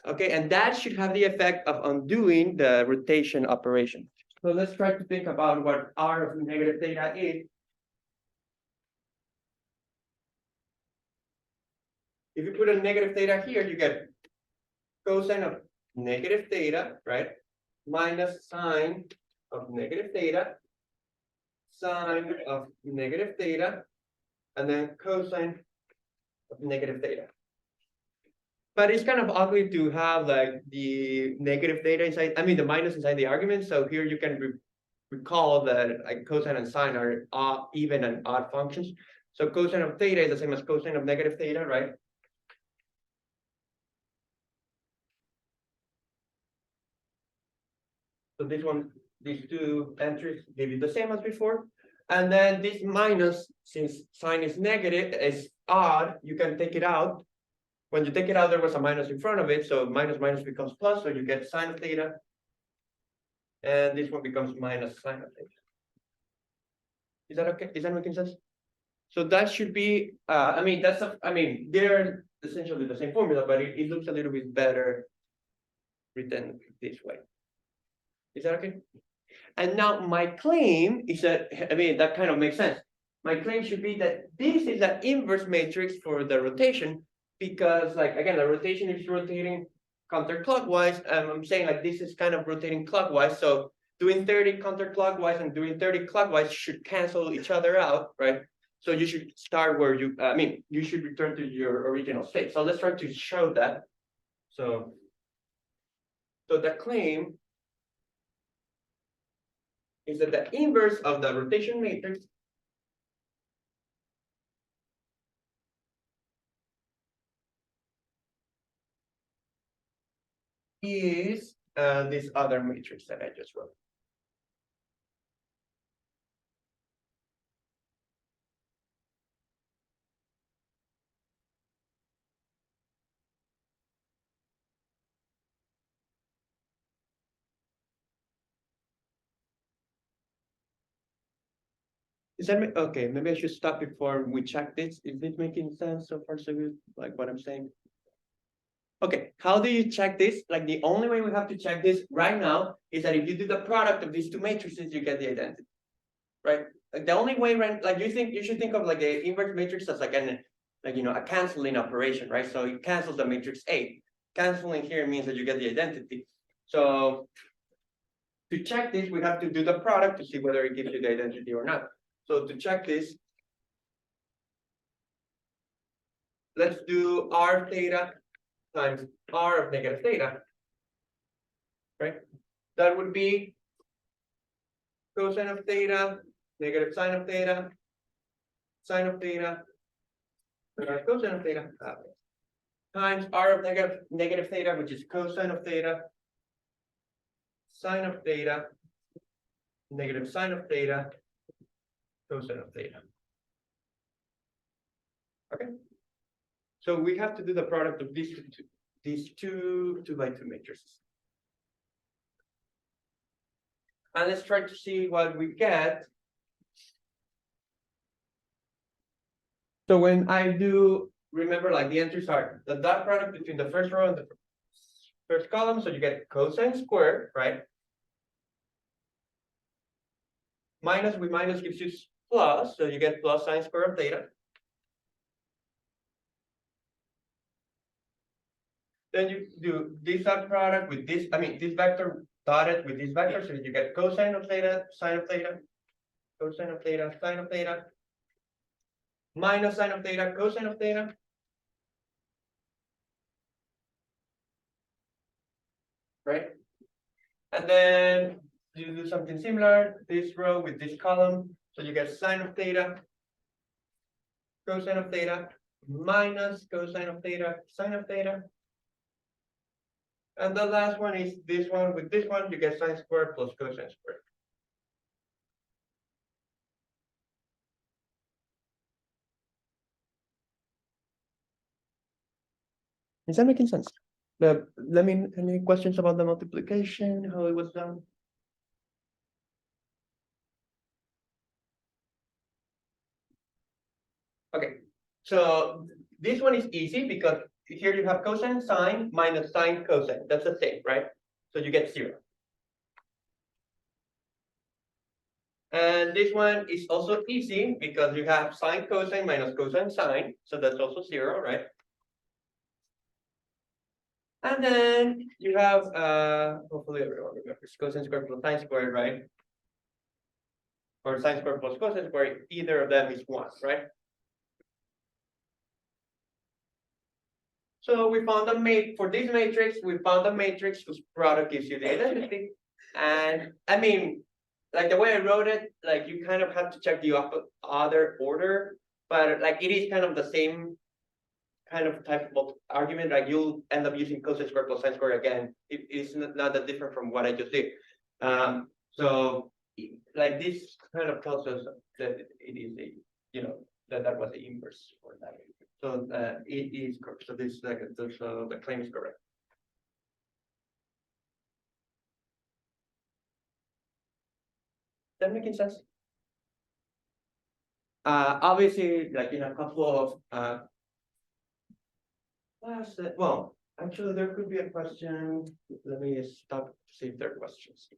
Okay, and that should have the effect of undoing the rotation operation. So let's try to think about what r of negative theta is. If you put a negative theta here, you get cosine of negative theta, right? Minus sine of negative theta, sine of negative theta, and then cosine of negative theta. But it's kind of ugly to have like the negative theta inside, I mean the minus inside the argument. So here you can recall that like cosine and sine are even and odd functions. So cosine of theta is the same as cosine of negative theta, right? So this one, these two entries give you the same as before. And then this minus, since sign is negative, is odd, you can take it out. When you take it out, there was a minus in front of it, so minus minus becomes plus, so you get sine of theta. And this one becomes minus sine of theta. Is that okay? Is that making sense? So that should be, I mean, they're essentially the same formula, but it looks a little bit better written this way. Is that okay? And now my claim is that, I mean, that kind of makes sense. My claim should be that this is an inverse matrix for the rotation, because like, again, the rotation is rotating counterclockwise. I'm saying like this is kind of rotating clockwise. So doing 30 counterclockwise and doing 30 clockwise should cancel each other out, right? So you should start where you, you should return to your original state. So let's try to show that. So the claim is that the inverse of the rotation matrix is this other matrix that I just wrote. Is that okay? Maybe I should stop before we check this. Is this making sense so far so good? Like what I'm saying? Okay, how do you check this? Like the only way we have to check this right now is that if you do the product of these two matrices, you get the identity, right? Like the only way, right? Like you should think of like the inverse matrix as like a canceling operation, right? So it cancels the matrix A. Canceling here means that you get the identity. So to check this, we have to do the product to see whether it gives you the identity or not. So to check this, let's do r theta times r of negative theta, right? That would be cosine of theta, negative sine of theta, sine of theta, cosine of theta, times r of negative theta, which is cosine of theta, sine of theta, negative sine of theta, cosine of theta. Okay. So we have to do the product of these two 2x2 matrices. And let's try to see what we get. So when I do, remember, like the entries are the dot product between the first row and the first column. So you get cosine squared, right? Minus with minus gives you plus, so you get plus sine squared of theta. Then you do this dot product with this, this vector dotted with this vector, so you get cosine of theta, sine of theta, cosine of theta, sine of theta, minus sine of theta, cosine of theta. Right? And then you do something similar, this row with this column, so you get sine of theta, cosine of theta, minus cosine of theta, sine of theta. And the last one is this one with this one, you get sine squared plus cosine squared. Is that making sense? Any questions about the multiplication, how it was done? Okay, so this one is easy because here you have cosine sine minus sine cosine. That's the same, right? So you get 0. And this one is also easy because you have sine cosine minus cosine sine. So that's also 0, right? And then you have, hopefully everyone remembers cosine squared plus sine squared, right? Or sine squared plus cosine squared, either of them is 1, right? So we found for this matrix, we found a matrix whose product gives you the identity. And like the way I wrote it, like you kind of have to check the other order. but like it is kind of the same kind of type of argument. Like you'll end up using cosine square plus sine square again. It is not that different from what I just did. So like this kind of tells us that it is a, that was the inverse for that. So it is correct. So this like the claim is correct. That making sense? Obviously, like in a couple of well, actually, there could be a question. Let me stop to see if there are questions.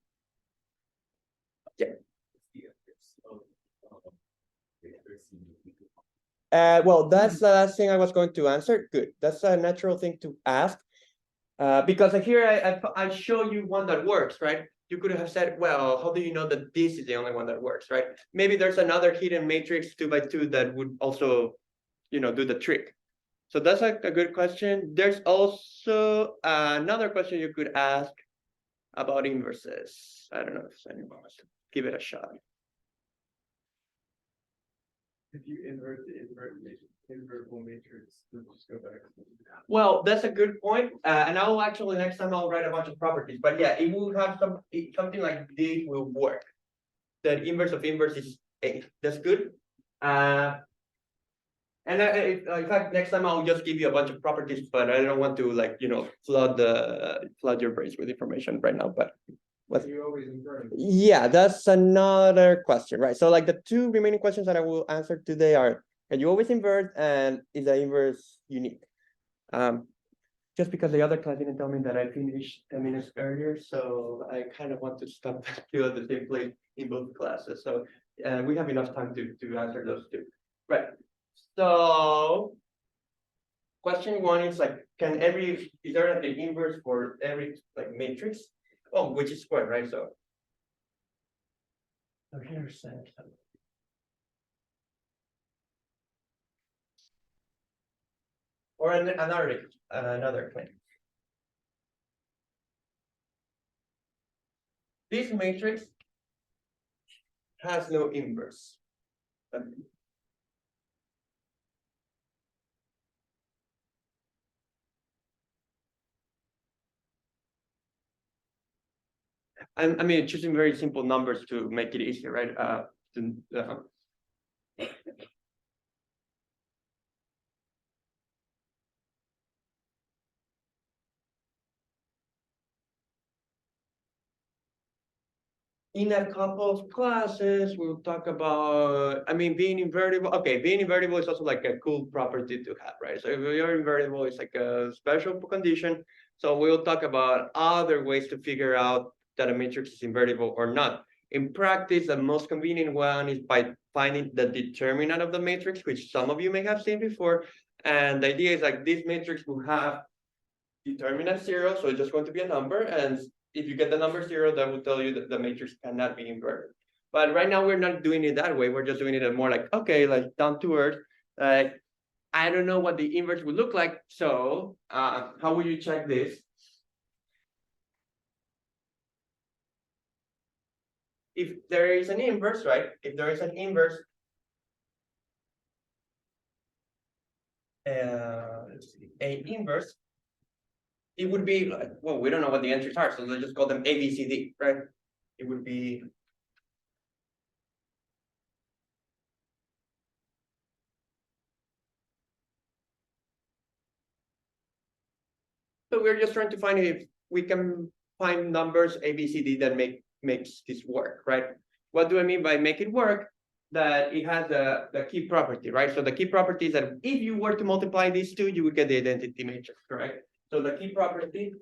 Yeah. Well, that's the last thing I was going to answer. Good. That's a natural thing to ask. Because here I show you one that works, right? You could have said, well, how do you know that this is the only one that works, right? Maybe there's another hidden matrix 2x2 that would also, do the trick. So that's a good question. There's also another question you could ask about inverses. I don't know if anyone wants to give it a shot. If you invert the invertible matrix, just go back. Well, that's a good point. And I'll actually next time I'll write a bunch of properties. But yeah, it will have something like this will work. The inverse of inverse is 8. That's good. And in fact, next time I'll just give you a bunch of properties, but I don't want to flood your brains with information right now. But you always invert. Yeah, that's another question, right? So like the two remaining questions that I will answer today are: can you always invert, and is the inverse unique? Just because the other class didn't tell me that I finished 10 minutes earlier, so I kind of want to stop you at the same place in both classes. So we have enough time to answer those two, right? So question one is like, is there an inverse for every like matrix? Oh, which is squared, right? So here's or another claim. This matrix has no inverse. I mean, choosing very simple numbers to make it easier, right? In a couple of classes, we'll talk about, being invertible. Okay, being invertible is also like a cool property to have, right? So if you're invertible, it's like a special condition. So we'll talk about other ways to figure out that a matrix is invertible or not. In practice, the most convenient one is by finding the determinant of the matrix, which some of you may have seen before. And the idea is like this matrix will have determinant 0, so it's just going to be a number. And if you get the number 0, that will tell you that the matrix cannot be inverted. But right now we're not doing it that way. We're just doing it more like, okay, like down to earth. I don't know what the inverse would look like. So how will you check this? If there is an inverse, right? If there is an inverse, a inverse, it would be like, well, we don't know what the entries are, so let's just call them A, B, C, D, right? It would be so we're just trying to find if we can find numbers A, B, C, D that makes this work, right? What do I mean by make it work? That it has the key property, right? So the key property is that if you were to multiply these two, you would get the identity matrix, correct? So the key property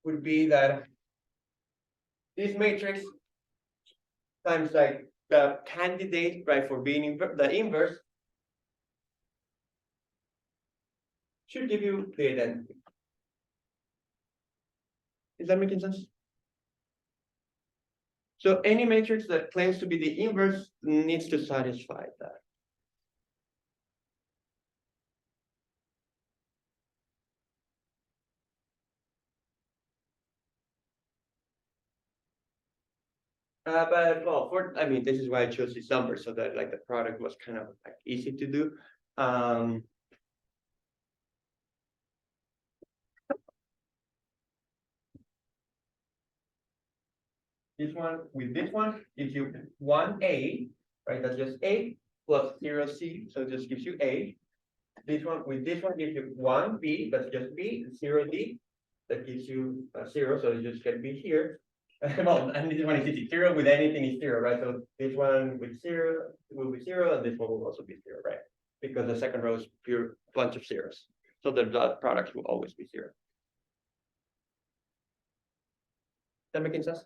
would be that this matrix times like the candidate, right, for being the inverse should give you the identity. Is that making sense? So any matrix that claims to be the inverse needs to satisfy that. But well, I mean, this is why I chose this number so that like the product was kind of like easy to do. This one with this one gives you 1A, right? That's just A plus 0C, so it just gives you A. This one with this one gives you 1B, that's just B, 0D, that gives you 0, so you just get B here. Well, and this one is easy. 0 with anything is 0, right? So this one with 0 will be 0, and this one will also be 0, right? Because the second row is pure bunch of zeros. So the dot products will always be 0. That making sense?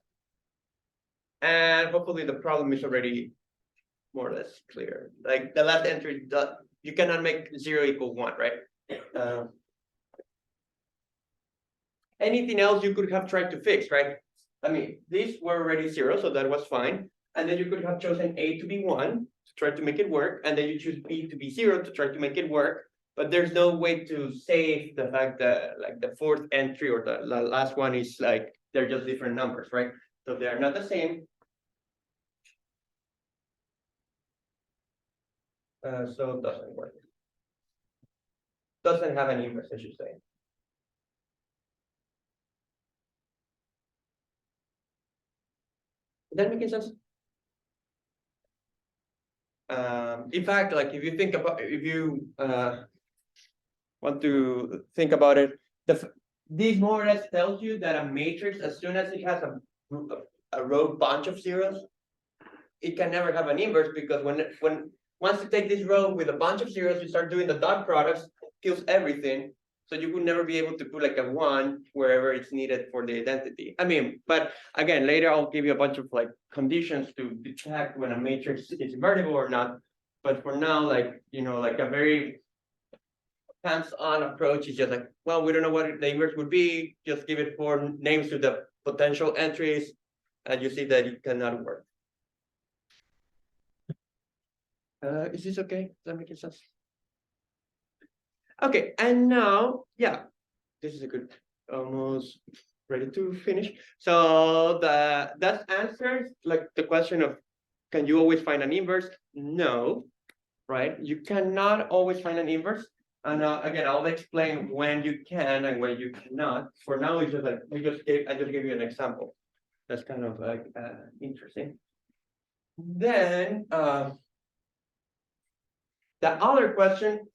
And hopefully the problem is already more or less clear. Like the last entry, you cannot make 0 equal 1, right? Anything else you could have tried to fix, right? I mean, these were already 0, so that was fine. And then you could have chosen A to be 1 to try to make it work, and then you choose B to be 0 to try to make it work. But there's no way to save the fact that like the fourth entry or the last one is like they're just different numbers, right? So they are not the same. So it doesn't work. Doesn't have an inverse, I should say. Is that making sense? In fact, like if you think about, if you want to think about it, this more or less tells you that a matrix, as soon as it has a row bunch of zeros, it can never have an inverse, because when once you take this row with a bunch of zeros, you start doing the dot products, kills everything. So you would never be able to put like a 1 wherever it's needed for the identity. I mean, but again, later I'll give you a bunch of like conditions to detect when a matrix is invertible or not. But for now, like, you know, like a very hands-on approach is just like, well, we don't know what the inverse would be. Just give it 4 names to the potential entries, and you see that it cannot work. Is this okay? Does that make sense? Okay, and now, yeah, this is a good, almost ready to finish. So that answers like the question of, can you always find an inverse? No, right? You cannot always find an inverse. And again, I'll explain when you can and when you cannot. For now, it's just like I just gave you an example. That's kind of like interesting. Then the other question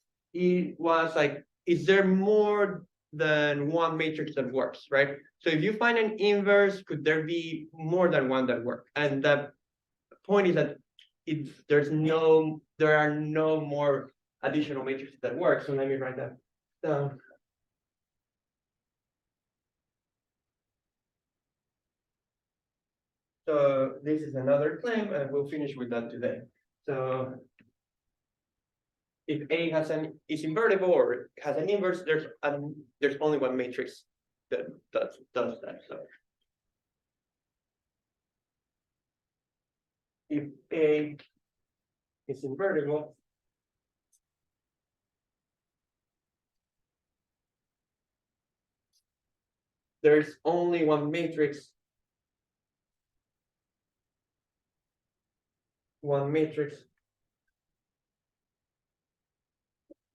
was like, is there more than one matrix that works, right? So if you find an inverse, could there be more than one that work? And the point is that there are no more additional matrices that work. So let me write that down. So this is another claim, and we'll finish with that today. So if A is invertible or has an inverse, there's only one matrix that does that. So if A is invertible, there's only one matrix.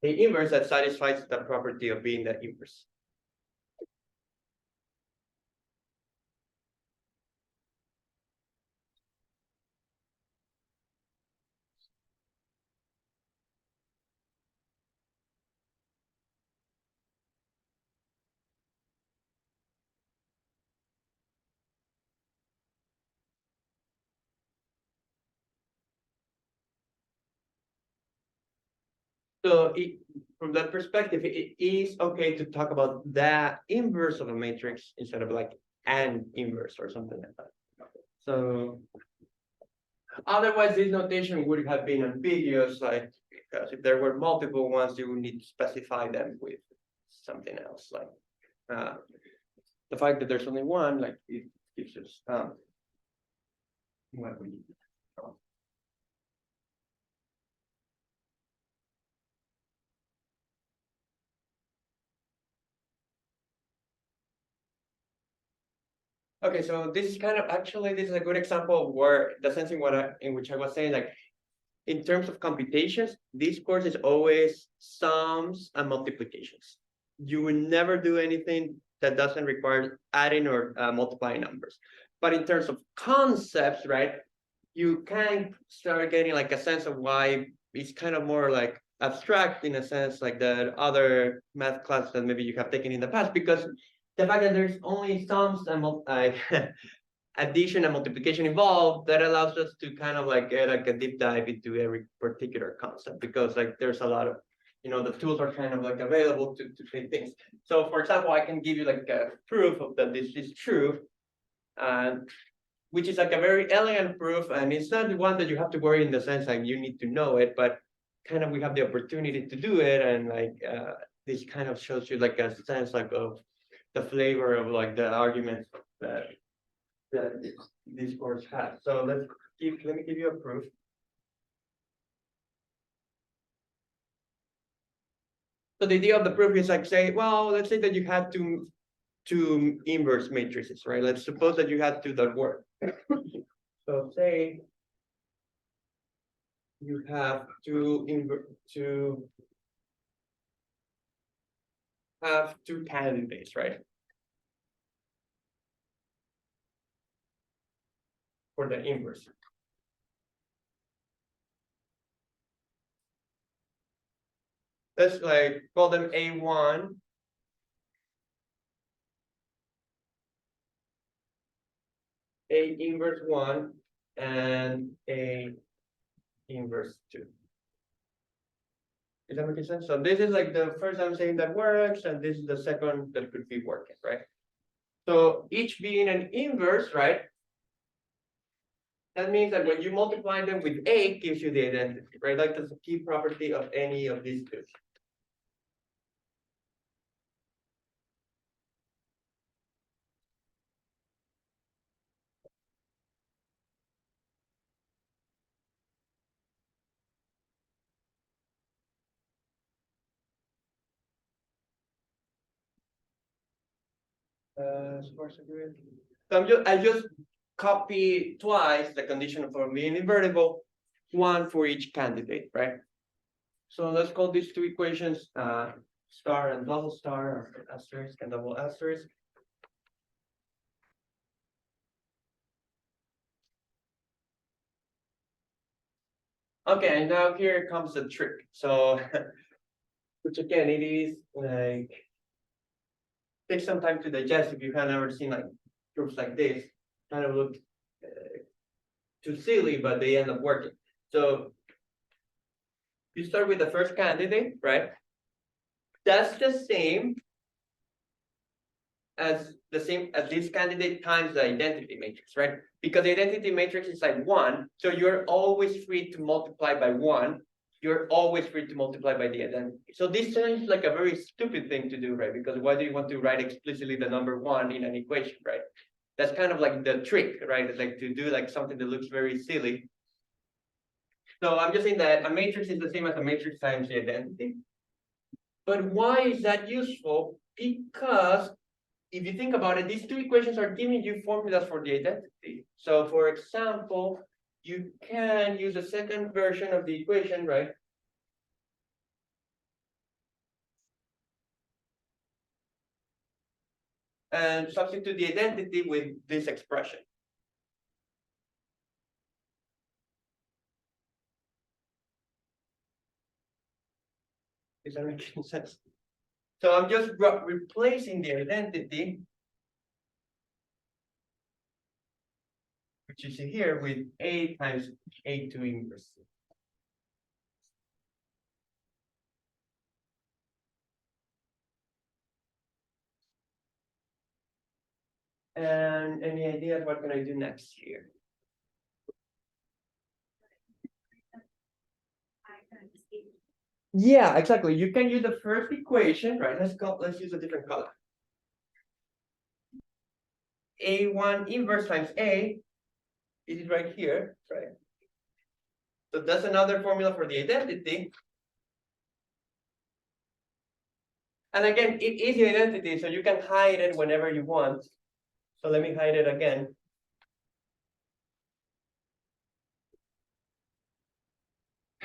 The inverse that satisfies the property of being the inverse. So from that perspective, it is okay to talk about the inverse of a matrix instead of like an inverse or something like that. So otherwise, this notation would have been ambiguous, like, because if there were multiple ones, you would need to specify them with something else. Like the fact that there's only one, like it gives us what we need. Okay, so this is kind of actually this is a good example of where the sense in which I was saying, like, in terms of computations, this course is always sums and multiplications. You will never do anything that doesn't require adding or multiplying numbers. But in terms of concepts, right, you can start getting like a sense of why it's kind of more like abstract in a sense, like the other math classes that maybe you have taken in the past, because the fact that there's only sums and addition and multiplication involved, that allows us to kind of like get like a deep dive into every particular concept, because like there's a lot of, the tools are kind of like available to say things. So for example, I can give you like a proof of that this is true, which is like a very elegant proof, and it's not the one that you have to worry in the sense like you need to know it, but kind of we have the opportunity to do it, and like this kind of shows you like a sense like of the flavor of like the arguments that this course has. So let me give you a proof. So the idea of the proof is like, say, well, let's say that you had two inverse matrices, right? Let's suppose that you had two that work. So say you have two candidates, right? For the inverse. Let's like call them A1, A inverse 1, and A inverse 2. Is that making sense? So this is like the first I'm saying that works, and this is the second that could be working, right? So each being an inverse, right? That means that when you multiply them with A, gives you the identity, right? Like that's a key property of any of these two. So I just copy twice the condition for being invertible, one for each candidate, right? So let's call these two equations star and double star, or asterisk and double asterisk. Okay, and now here comes the trick. So, which again, it is like takes some time to digest if you have never seen like proofs like this. Kind of look too silly, but they end up working. So you start with the first candidate, right? That's the same as this candidate times the identity matrix, right? Because the identity matrix is like 1, so you're always free to multiply by 1. You're always free to multiply by the identity. So this seems like a very stupid thing to do, right? Because why do you want to write explicitly the number 1 in an equation, right? That's kind of like the trick, right? It's like to do like something that looks very silly. So I'm just saying that a matrix is the same as a matrix times the identity. But why is that useful? Because if you think about it, these two equations are giving you formulas for the identity. So for example, you can use a second version of the equation, right? And substitute the identity with this expression. Is that making sense? So I'm just replacing the identity, which you see here, with A times A2 inverse. And any ideas what can I do next here? Yeah, exactly. You can use the first equation, right? Let's use a different color. A1 inverse times A is right here, right? So that's another formula for the identity. And again, it is the identity, so you can hide it whenever you want. So let me hide it again.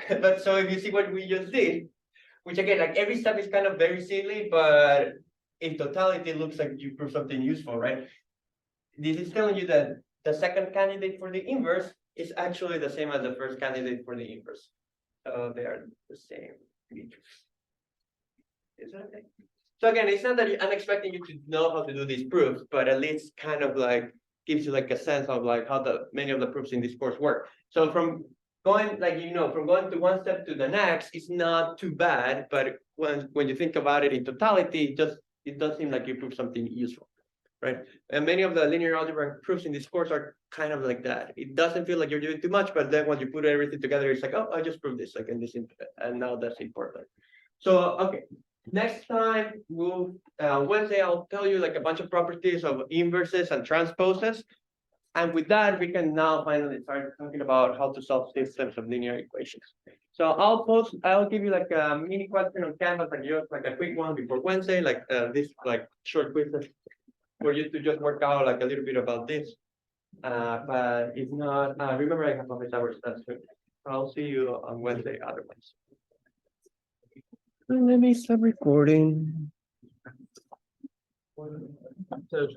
But so if you see what we just did, which again, like every step is kind of very silly, but in totality, it looks like you prove something useful, right? This is telling you that the second candidate for the inverse is actually the same as the first candidate for the inverse. They are the same features. Is that okay? So again, it's not that I'm expecting you to know how to do these proofs, but at least kind of like gives you like a sense of like how many of the proofs in this course work. So from going from going to one step to the next, it's not too bad. But when you think about it in totality, it does seem like you prove something useful, right? And many of the linear algebra proofs in this course are kind of like that. It doesn't feel like you're doing too much, but then when you put everything together, it's like, oh, I just proved this, like, and now that's important. So okay. Next time, Wednesday, I'll tell you like a bunch of properties of inverses and transposes. And with that, we can now finally start talking about how to solve systems of linear equations. So I'll give you like a mini question on Canvas and just like a quick one before Wednesday, like this like short quizzes for you to just work out like a little bit about this. But if not, remember I have office hours, that's good. I'll see you on Wednesday otherwise. Let me stop recording. So